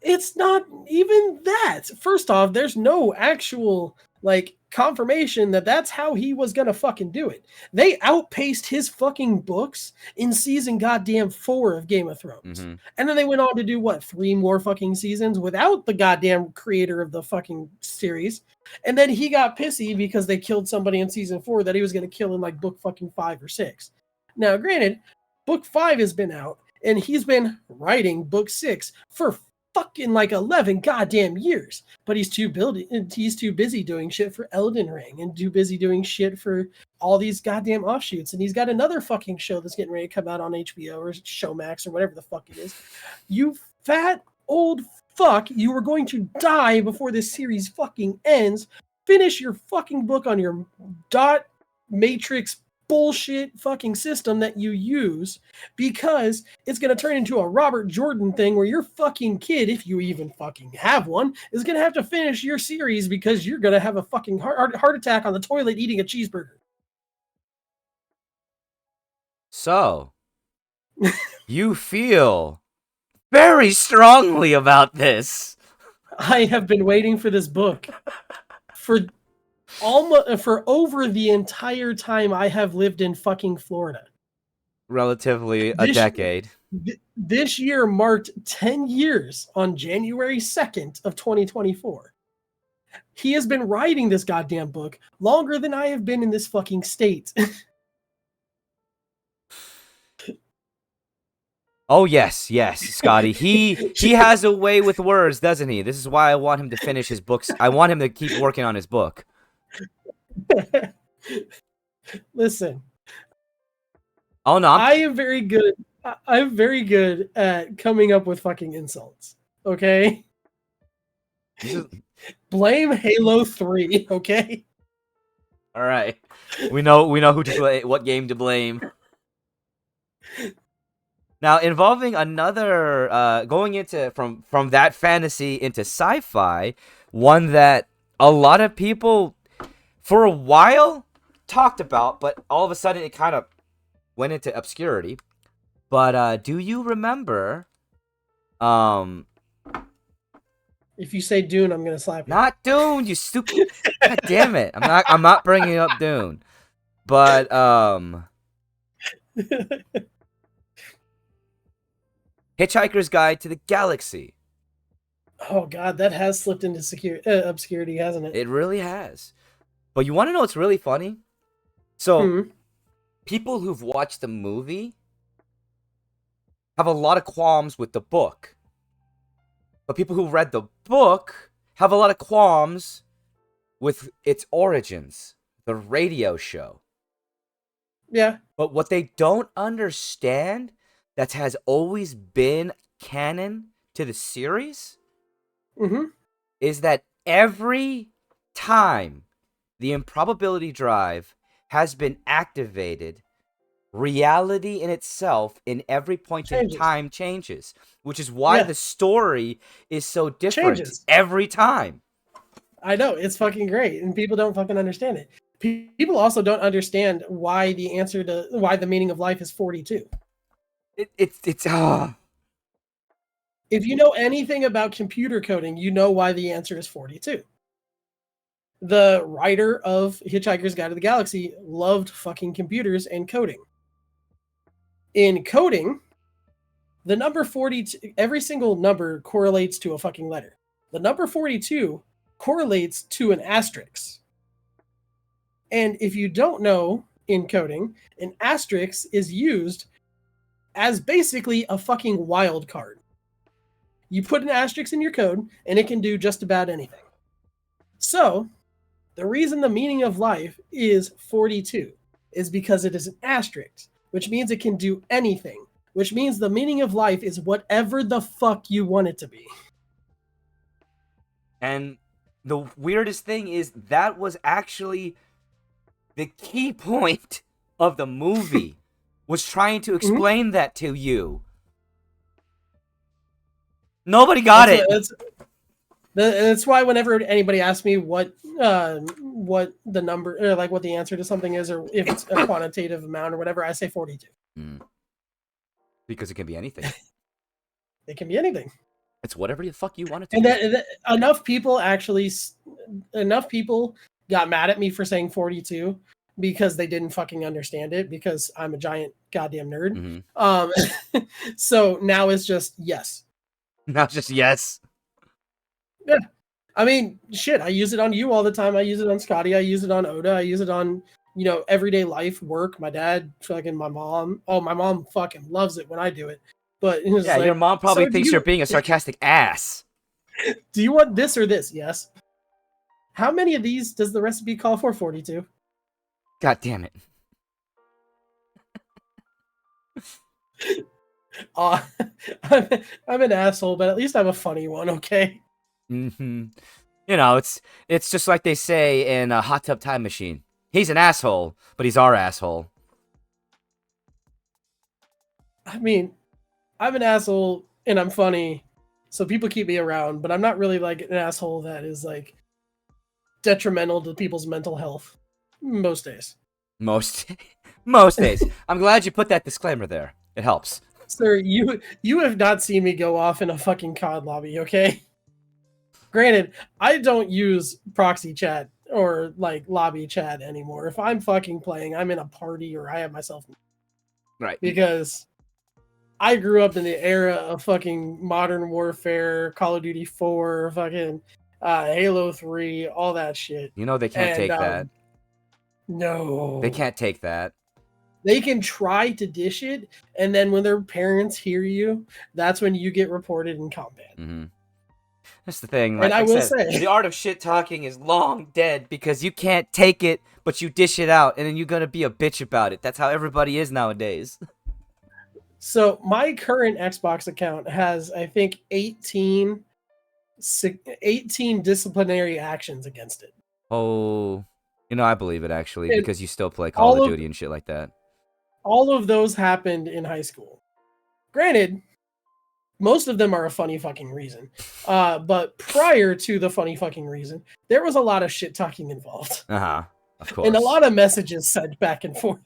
It's not even that. First off, there's no actual like confirmation that that's how he was gonna fucking do it. They outpaced his fucking books in season goddamn 4 of Game of Thrones. Mm-hmm. And then they went on to do what, 3 more fucking seasons without the goddamn creator of the fucking series. And then he got pissy because they killed somebody in season 4 that he was gonna kill in like book fucking 5 or 6. Now, granted, book 5 has been out, and he's been writing book 6 for fucking like 11 goddamn years, but he's too busy doing shit for Elden Ring and too busy doing shit for all these goddamn offshoots. And he's got another fucking show that's getting ready to come out on HBO or Showmax or whatever the fuck it is. You fat old fuck, you are going to die before this series fucking ends. Finish your fucking book on your dot matrix bullshit fucking system that you use, because it's going to turn into a Robert Jordan thing where your fucking kid, if you even fucking have one, is going to have to finish your series because you're going to have a fucking heart attack on the toilet eating a cheeseburger. So, you feel very strongly about this. I have been waiting for this book for over the entire time I have lived in fucking Florida. Relatively a decade. This year marked 10 years on January 2nd of 2024. He has been writing this goddamn book longer than I have been in this fucking state. Oh yes, Scotty. He has a way with words, doesn't he? This is why I want him to finish his books. I want him to keep working on his book. Listen. Oh no, I am very good. I'm very good at coming up with fucking insults. Okay? Blame Halo 3, okay? All right. We know who to blame, what game to blame. Now, involving another going into from that fantasy into sci-fi, one that a lot of people for a while talked about, but all of a sudden it kind of went into obscurity. But do you remember if you say Dune, I'm gonna slap you. Not Dune, you stupid. God damn it. I'm not bringing up Dune. But Hitchhiker's Guide to the Galaxy. Oh god, that has slipped into obscurity, hasn't it? It really has. But you want to know what's really funny? So, people who've watched the movie have a lot of qualms with the book. But people who read the book have a lot of qualms with its origins, the radio show. Yeah. But what they don't understand, that has always been canon to the series, is that every time the improbability drive has been activated, reality in itself in every point in time changes, which is why the story is so different every time. I know, it's fucking great, and people don't fucking understand it. People also don't understand why the meaning of life is 42. It's If you know anything about computer coding, you know why the answer is 42. The writer of Hitchhiker's Guide to the Galaxy loved fucking computers and coding. In coding, the number 42, every single number correlates to a fucking letter. The number 42 correlates to an asterisk. And if you don't know in coding, an asterisk is used as basically a fucking wild card. You put an asterisk in your code, and it can do just about anything. So, the reason the meaning of life is 42 is because it is an asterisk, which means it can do anything, which means the meaning of life is whatever the fuck you want it to be. And the weirdest thing is that was actually the key point of the movie, was trying to explain that to you. Nobody got it. That's why whenever anybody asks me what the number, or like what the answer to something is, or if it's a quantitative amount or whatever, I say 42. Because it can be anything. It can be anything. It's whatever the fuck you want it to And be. that enough people got mad at me for saying 42 because they didn't fucking understand it, because I'm a giant goddamn nerd. So now it's just yes. Now it's just yes. Yeah. I mean, shit, I use it on you all the time. I use it on Scotty. I use it on Oda. I use it on, everyday life, work. My dad, fucking my mom. Oh, my mom fucking loves it when I do it. But it's Yeah, like, your mom probably so thinks you're being a sarcastic ass. do you want this or this? Yes. How many of these does the recipe call for? 42. God damn it. I'm an asshole, but at least I'm a funny one, okay? It's just like they say in a Hot Tub Time Machine. He's an asshole, but he's our asshole. I mean, I'm an asshole and I'm funny, so people keep me around, but I'm not really like an asshole that is like detrimental to people's mental health most days. Most days. I'm glad you put that disclaimer there. It helps. Sir, you have not seen me go off in a fucking COD lobby, okay? Granted, I don't use proxy chat or like lobby chat anymore. If I'm fucking playing, I'm in a party or I have myself. Right. Because I grew up in the era of fucking Modern Warfare, Call of Duty 4, fucking Halo 3, all that shit. They can't take that. No. They can't take that. They can try to dish it, and then when their parents hear you, that's when you get reported in combat. That's the thing. And I will say, the art of shit talking is long dead because you can't take it, but you dish it out, and then you're gonna be a bitch about it. That's how everybody is nowadays. So my current Xbox account has, I think, 18 disciplinary actions against it. Oh, I believe it actually, And because you still play Call of Duty and shit like that. All of those happened in high school. Granted, most of them are a funny fucking reason. But prior to the funny fucking reason, there was a lot of shit talking involved. Of course. And a lot of messages sent back and forth.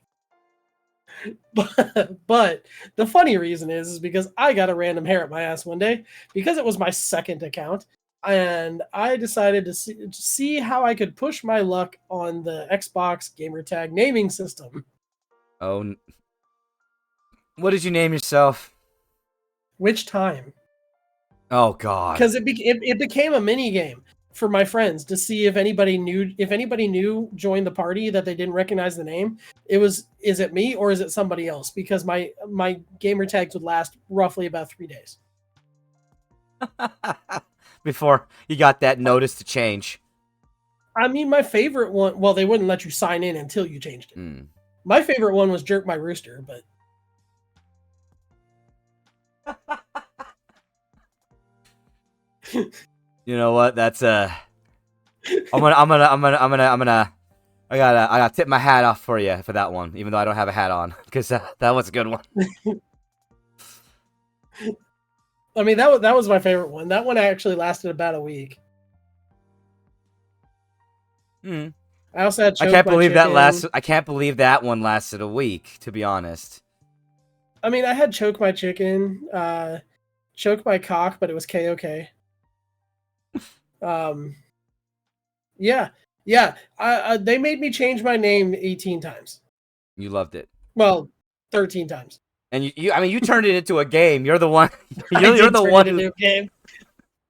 But the funny reason is because I got a random hair at my ass one day because it was my second account. And I decided to see how I could push my luck on the Xbox gamertag naming system. Oh, what did you name yourself? Which time? Oh God! Because it became a mini game for my friends to see if anybody knew joined the party that they didn't recognize the name. It was, is it me or is it somebody else? Because my gamer tags would last roughly about 3 days before you got that notice to change. I mean, my favorite one. Well, they wouldn't let you sign in until you changed it. My favorite one was Jerk My Rooster, but you know what? That's I gotta tip my hat off for you for that one, even though I don't have a hat on, because that was a good one. I mean, that was my favorite one. That one actually lasted about a week. I also had I can't believe that one lasted a week, to be honest. I mean, I had Choke My Chicken, Choke My Cock, but it was KOK. Yeah. They made me change my name 18 times. You loved it. Well, 13 times. And you turned it into a game. You're the one. You're the one who game.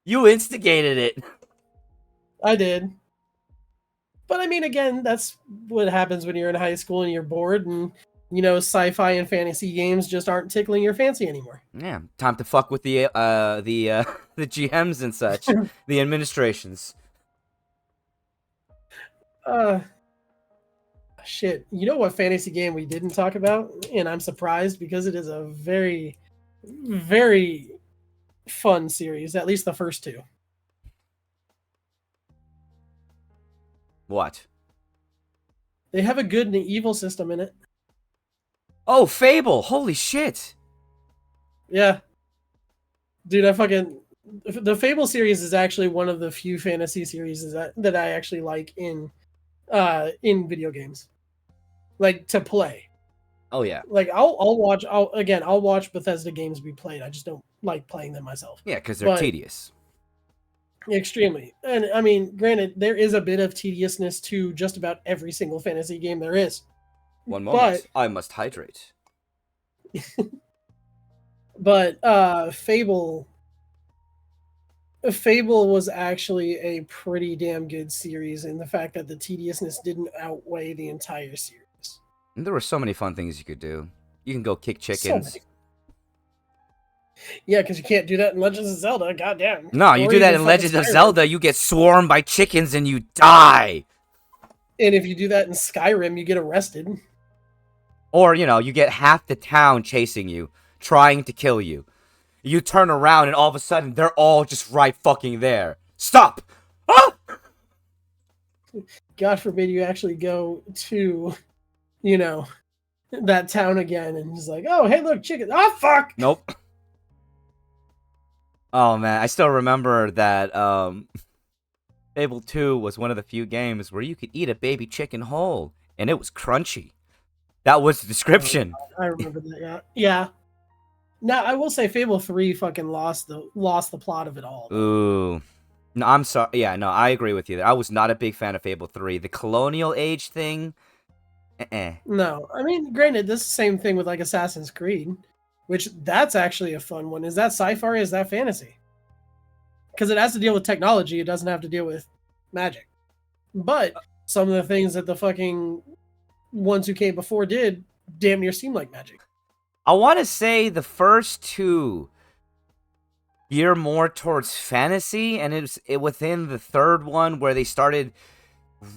You instigated it. I did. But I mean, again, that's what happens when you're in high school and you're bored, and sci-fi and fantasy games just aren't tickling your fancy anymore. Yeah, time to fuck with the GMs and such, the administrations. Shit. You know what fantasy game we didn't talk about? And I'm surprised because it is a very, very fun series, at least the first two. What? They have a good and an evil system in it. Oh, Fable! Holy shit! Yeah. Dude, I fucking The Fable series is actually one of the few fantasy series that I actually like in video games, like to play. Oh yeah, Like I'll watch Bethesda games be played. I just don't like playing them myself. yeah, because they're But tedious. extremely. And I mean, granted, there is a bit of tediousness to just about every single fantasy game there is. One But moment, I must hydrate. Fable was actually a pretty damn good series in the fact that the tediousness didn't outweigh the entire series. And there were so many fun things you could do. You can go kick So chickens. many. Yeah, because you can't do that in Legends of Zelda. Goddamn. No, you Or do that even in fucking Legends of Skyrim. Zelda, you get swarmed by chickens and you die. And if you do that in Skyrim, you get arrested. Or, you get half the town chasing you, trying to kill you. You turn around and all of a sudden they're all just right fucking there. Stop! Ah! God forbid you actually go to, that town again and just like, oh, hey, look, chicken. Oh, fuck! Nope. Oh man, I still remember that Fable 2 was one of the few games where you could eat a baby chicken whole, and it was crunchy. That was the description. I remember that, yeah. Yeah. Now, I will say Fable 3 fucking lost the plot of it all. Ooh. No, I'm sorry. Yeah, no, I agree with you. I was not a big fan of Fable 3. The colonial age thing, No, I mean, granted, this is the same thing with like Assassin's Creed, which that's actually a fun one. Is that sci-fi or is that fantasy? Because it has to deal with technology. It doesn't have to deal with magic. But some of the things that the fucking ones who came before did damn near seem like magic. I want to say the first two gear more towards fantasy, and it within the third one where they started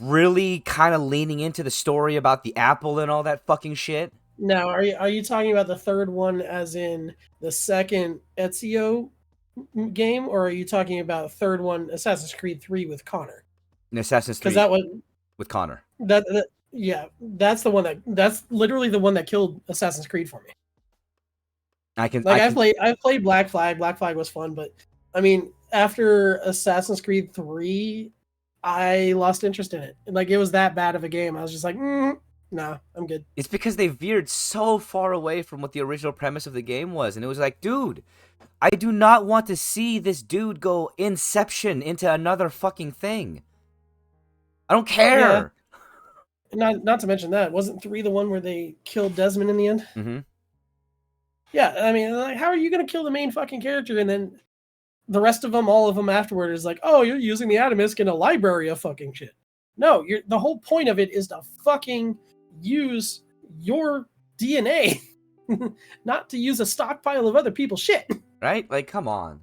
really kind of leaning into the story about the apple and all that fucking shit. Now, are you talking about the third one as in the second Ezio game, or are you talking about third one Assassin's Creed 3 with Connor? In Assassin's Because 3 that was with Connor. yeah, that's literally the one that killed Assassin's Creed for me. I've played Black Flag. Black Flag was fun, but I mean, after Assassin's Creed 3, I lost interest in it. Like, it was that bad of a game. I was just like, nah, I'm good. It's because they veered so far away from what the original premise of the game was, and it was like, dude, I do not want to see this dude go Inception into another fucking thing. I don't care. Yeah. Not to mention that, wasn't 3 the one where they killed Desmond in the end? Mm-hmm. Yeah, I mean, like, how are you gonna kill the main fucking character and then the rest of them, all of them afterward is like, oh, you're using the Atomisk in a library of fucking shit. No, the whole point of it is to fucking use your DNA, not to use a stockpile of other people's shit. Right? Like, come on.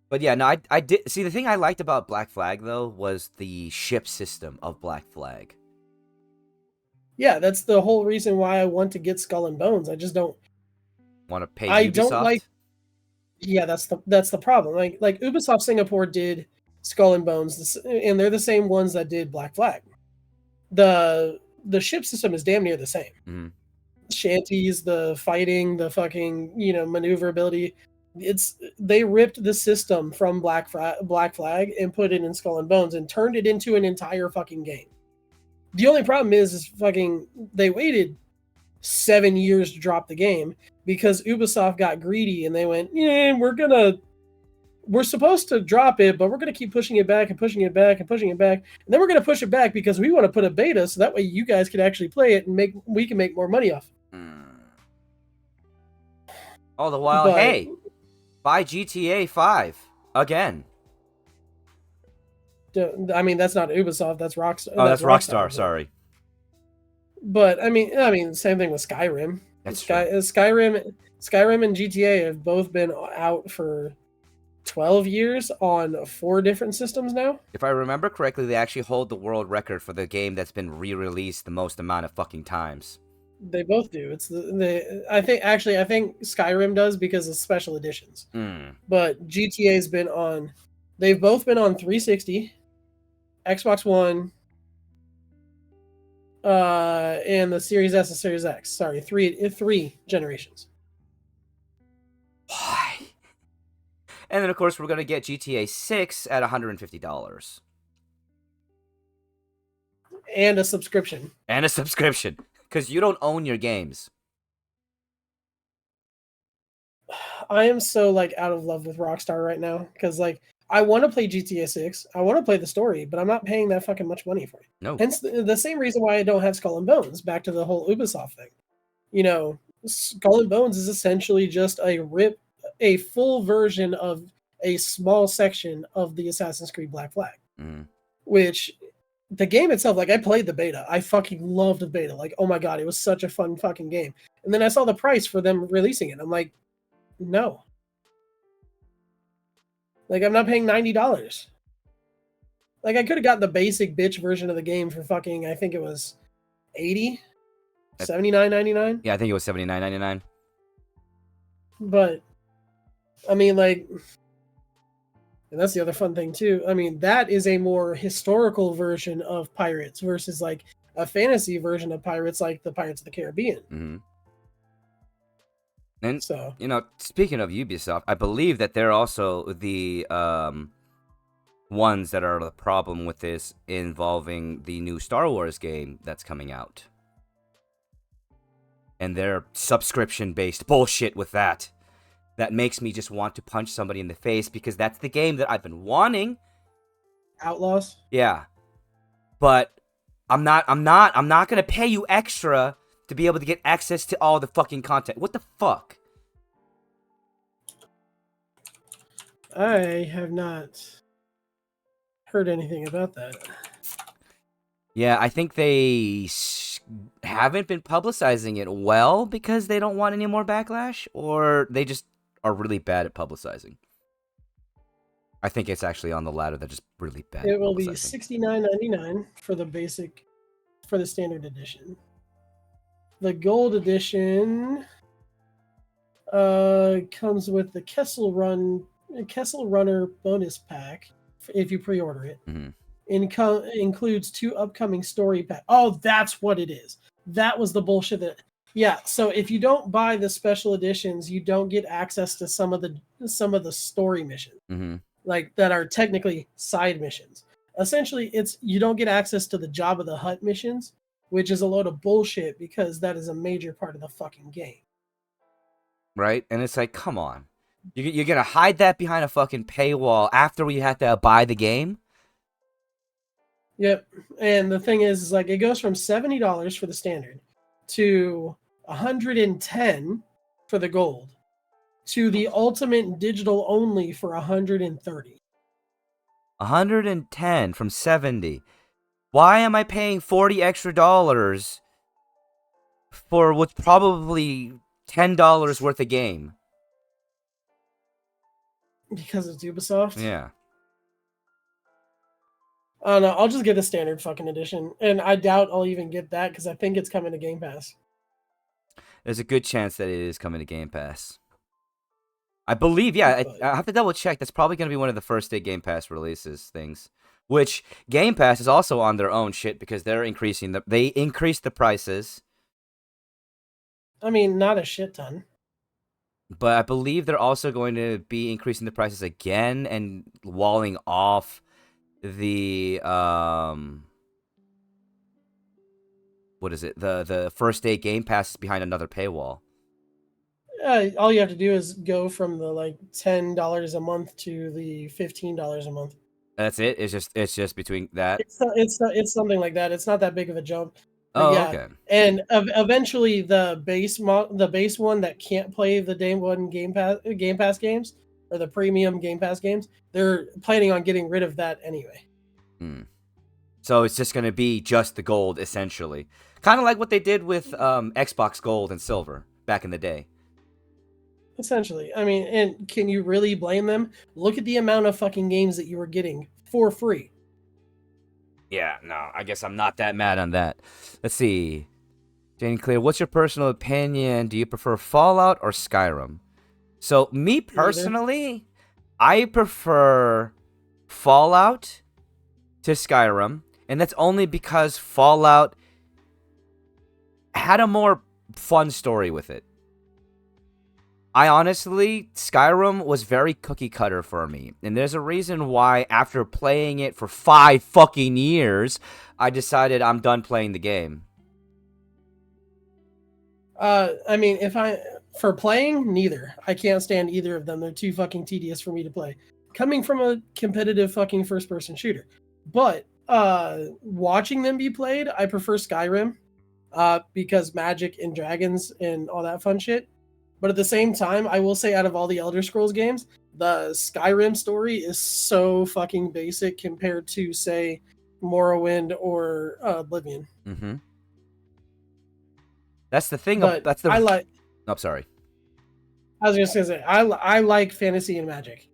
But yeah, no, I did see the thing I liked about Black Flag though was the ship system of Black Flag. Yeah, that's the whole reason why I want to get Skull and Bones. I just don't Want to pay I Ubisoft? don't like. Yeah, that's the problem. Like Ubisoft Singapore did Skull and Bones, and they're the same ones that did Black Flag. The ship system is damn near the same. Mm-hmm. Shanties, the fighting, the fucking maneuverability. They ripped the system from Black Flag and put it in Skull and Bones and turned it into an entire fucking game. The only problem is fucking they waited 7 years to drop the game because Ubisoft got greedy and they went, yeah, we're supposed to drop it, but we're going to keep pushing it back and pushing it back and pushing it back. And then we're going to push it back because we want to put a beta so that way you guys can actually play it and we can make more money off it. All the while, hey, buy GTA 5 again. I mean, that's not Ubisoft, that's Rockstar. Oh, that's Rockstar, sorry. But I mean, same thing with Skyrim. That's true. Skyrim and GTA have both been out for 12 years on 4 different systems now. If I remember correctly, they actually hold the world record for the game that's been re-released the most amount of fucking times. They both do. It's I think Skyrim does because of special editions. But GTA's been on. They've both been on 360, Xbox One, and the Series S and Series X. Sorry, three generations. Why? And then, of course, we're going to get GTA 6 at $150. And a subscription. And a subscription. Because you don't own your games. I am so, like, out of love with Rockstar right now. Because, like, I want to play GTA 6. I want to play the story, but I'm not paying that fucking much money for it. No. Hence, the same reason why I don't have Skull and Bones. Back to the whole Ubisoft thing. You know, Skull and Bones is essentially just a full version of a small section of the Assassin's Creed Black Flag. Which, the game itself, like, I played the beta. I fucking loved the beta. Like, oh my god, it was such a fun fucking game. And then I saw the price for them releasing it. I'm like, no. Like, I'm not paying $90. Like, I could have got the basic bitch version of the game for fucking, I think it was $80, $79.99. Yeah, I think it was $79.99. But, I mean, like, and that's the other fun thing too. I mean, that is a more historical version of Pirates versus like a fantasy version of Pirates, like the Pirates of the Caribbean. Mm-hmm. And, so, you know, speaking of Ubisoft, I believe that they're also the ones that are the problem with this involving the new Star Wars game that's coming out. And their subscription-based bullshit with that. That makes me just want to punch somebody in the face because that's the game that I've been wanting. Outlaws? Yeah. But I'm not gonna pay you extra to be able to get access to all the fucking content. What the fuck? I have not heard anything about that. Yeah, I think they haven't been publicizing it well because they don't want any more backlash, or they just are really bad at publicizing. I think it's actually on the latter. They're just really bad. It will be $69.99 for the standard edition. The gold edition comes with the Kessel Runner bonus pack if you pre-order it. Mm-hmm. Includes 2 upcoming story packs. Oh, that's what it is. That was the bullshit that. Yeah, so if you don't buy the special editions, you don't get access to some of the story missions, like that are technically side missions. Essentially, it's you don't get access to the Jabba the Hutt missions, which is a load of bullshit because that is a major part of the fucking game. Right, and it's like, come on, you're gonna hide that behind a fucking paywall after we had to buy the game. Yep, and the thing is like it goes from $70 for the standard to $110 for the gold to the ultimate digital only for $130. $110 from $70. Why am I paying $40 extra for what's probably $10 worth of game? Because it's Ubisoft? Yeah. I don't know. I'll just get the standard fucking edition. And I doubt I'll even get that because I think it's coming to Game Pass. There's a good chance that it is coming to Game Pass. I believe, yeah. I have to double check. That's probably going to be one of the first day Game Pass releases things. Which Game Pass is also on their own shit because they increased the prices. I mean, not a shit ton. But I believe they're also going to be increasing the prices again and walling off the what is it? The first day Game Pass is behind another paywall. All you have to do is go from the like $10 a month to the $15 a month. That's it. It's just between that. It's something like that. It's not that big of a jump. Oh, yeah. okay. And eventually, the base one that can't play the Day One Game Pass games or the premium Game Pass games, they're planning on getting rid of that anyway. So it's just going to be just the gold, essentially, kind of like what they did with Xbox Gold and Silver back in the day. Essentially, I mean, and can you really blame them? Look at the amount of fucking games that you were getting for free. Yeah, no, I guess I'm not that mad on that. Let's see. Jane Clear, what's your personal opinion? Do you prefer Fallout or Skyrim? So, me personally, I prefer Fallout to Skyrim, and that's only because Fallout had a more fun story with it. I honestly, Skyrim was very cookie cutter for me. And there's a reason why after playing it for 5 fucking years, I decided I'm done playing the game. I mean, for playing, neither. I can't stand either of them. They're too fucking tedious for me to play. Coming from a competitive fucking first person shooter. But watching them be played, I prefer Skyrim because magic and dragons and all that fun shit. But at the same time, I will say out of all the Elder Scrolls games, the Skyrim story is so fucking basic compared to, say, Morrowind or Oblivion. Mm-hmm. That's the thing. But That's the. I like. Oh, sorry. I was just gonna say I like fantasy and magic.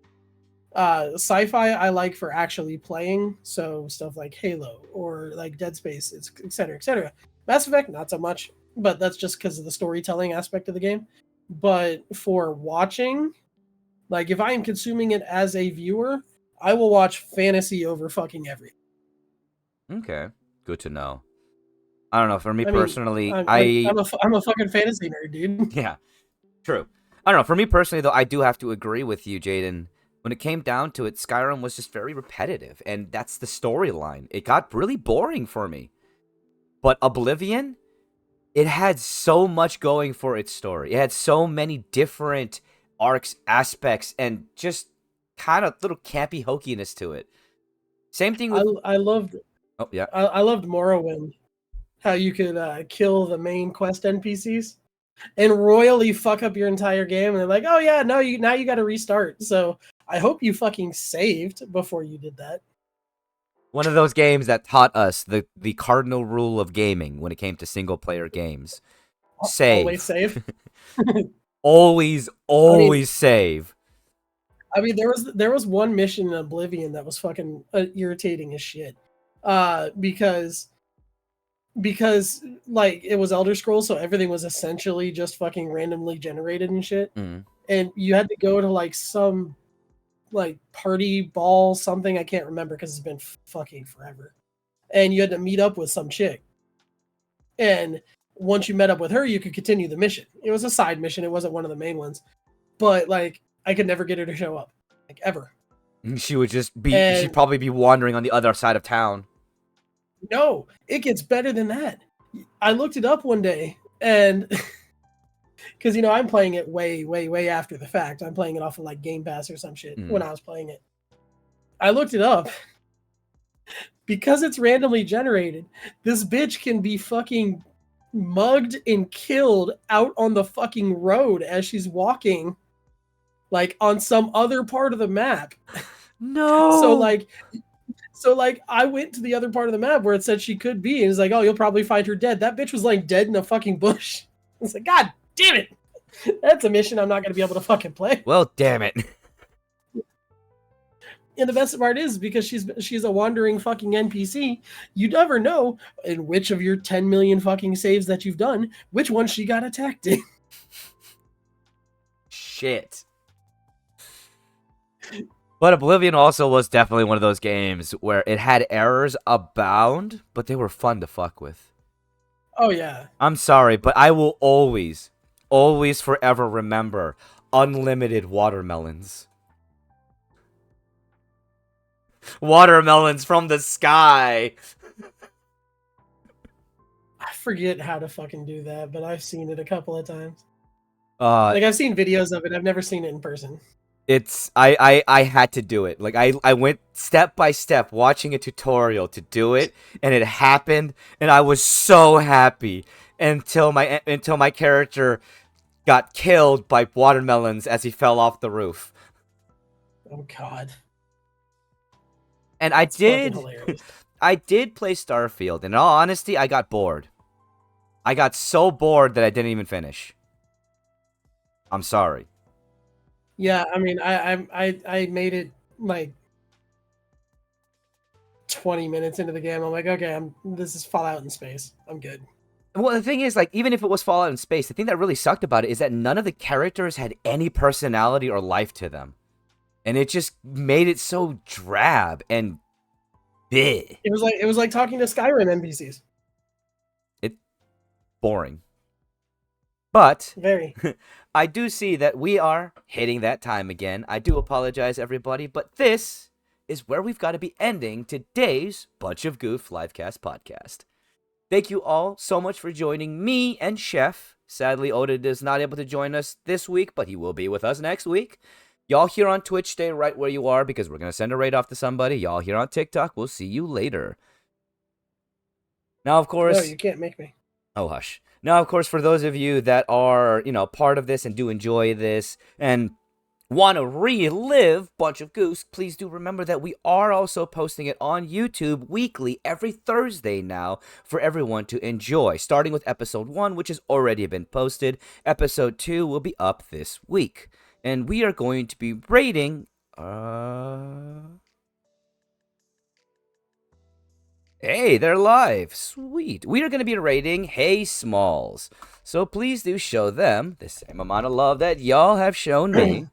Sci-fi I like for actually playing, so stuff like Halo or like Dead Space, etc., etc. Mass Effect not so much, but that's just because of the storytelling aspect of the game. But for watching, like if I am consuming it as a viewer, I will watch fantasy over fucking everything. Okay, good to know. I don't know. For me I mean, personally, I'm a fucking fantasy nerd, dude. yeah, true. I don't know. For me personally, though, I do have to agree with you, Jaden. When it came down to it, Skyrim was just very repetitive, and that's the storyline. It got really boring for me. But Oblivion, it had so much going for its story. It had so many different arcs, aspects, and just kind of little campy hokiness to it. Same thing with. I loved Oh yeah. I loved Morrowind. How you could kill the main quest NPCs and royally fuck up your entire game, and they're like, "Oh yeah, no, now you got to restart." So I hope you fucking saved before you did that. One of those games that taught us the cardinal rule of gaming when it came to single player games. Save. Always save. always save. I mean, there was one mission in Oblivion that was fucking irritating as shit, because like it was Elder Scrolls, so everything was essentially just fucking randomly generated and shit, and you had to go to like some like party ball something, I can't remember because it's been fucking forever, and you had to meet up with some chick, and once you met up with her, you could continue the mission. It was a side mission, it wasn't one of the main ones, but like I could never get her to show up, like ever. She would just be. She'd probably be wandering on the other side of town. No, it gets better than that. I looked it up one day, and because I'm playing it way after the fact. I'm playing it off of like Game Pass or some shit when I was playing it. I looked it up. Because it's randomly generated, this bitch can be fucking mugged and killed out on the fucking road as she's walking, like on some other part of the map. No. So like I went to the other part of the map where it said she could be, and it's like, oh, you'll probably find her dead. That bitch was like dead in a fucking bush. It's like, God damn it. That's a mission I'm not gonna be able to fucking play. Well, damn it. And the best part is because she's a wandering fucking NPC, you never know in which of your 10 million fucking saves that you've done, which one she got attacked in. Shit. But Oblivion also was definitely one of those games where it had errors abound, but they were fun to fuck with. Oh, yeah. I'm sorry, but I will always forever remember unlimited watermelons. Watermelons from the sky. I forget how to fucking do that, but I've seen it a couple of times. Like I've seen videos of it. I've never seen it in person. It's I had to do it. Like I went step by step watching a tutorial to do it, and it happened, and I was so happy until my character got killed by watermelons as he fell off the roof. Oh God. And That's fucking hilarious. I did play Starfield, and in all honesty, I got bored. I got so bored that I didn't even finish. I'm sorry. Yeah, I mean, I made it like 20 minutes into the game. I'm like, okay, this is Fallout in space. I'm good. Well, the thing is, like, even if it was Fallout in space, the thing that really sucked about it is that none of the characters had any personality or life to them. And it just made it so drab and bleh. It was like talking to Skyrim NPCs. Boring. But Very. I do see that we are hitting that time again. I do apologize, everybody, but this is where we've got to be ending today's Bunch of Goof Livecast podcast. Thank you all so much for joining me and Chef. Sadly, Oda is not able to join us this week, but he will be with us next week. Y'all here on Twitch, stay right where you are because we're going to send a raid off to somebody. Y'all here on TikTok, we'll see you later. Now, of course... No, you can't make me. Oh, hush. Now, of course, for those of you that are, part of this and do enjoy this and want to relive Bunch of Goofs, please do remember that we are also posting it on YouTube weekly every Thursday now for everyone to enjoy, starting with episode 1, which has already been posted. Episode 2 will be up this week. And we are going to be rating... Hey, they're live. Sweet. We are going to be rating Hey Smalls. So please do show them the same amount of love that y'all have shown me.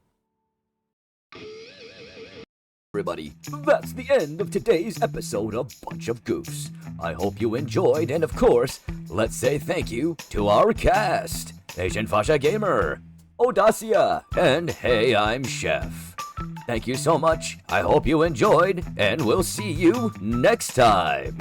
Everybody, that's the end of today's episode of Bunch of Goofs. I hope you enjoyed, and of course, let's say thank you to our cast. Agent Fasha Gamer, Audacia, and Hey, I'm Chef. Thank you so much. I hope you enjoyed, and we'll see you next time.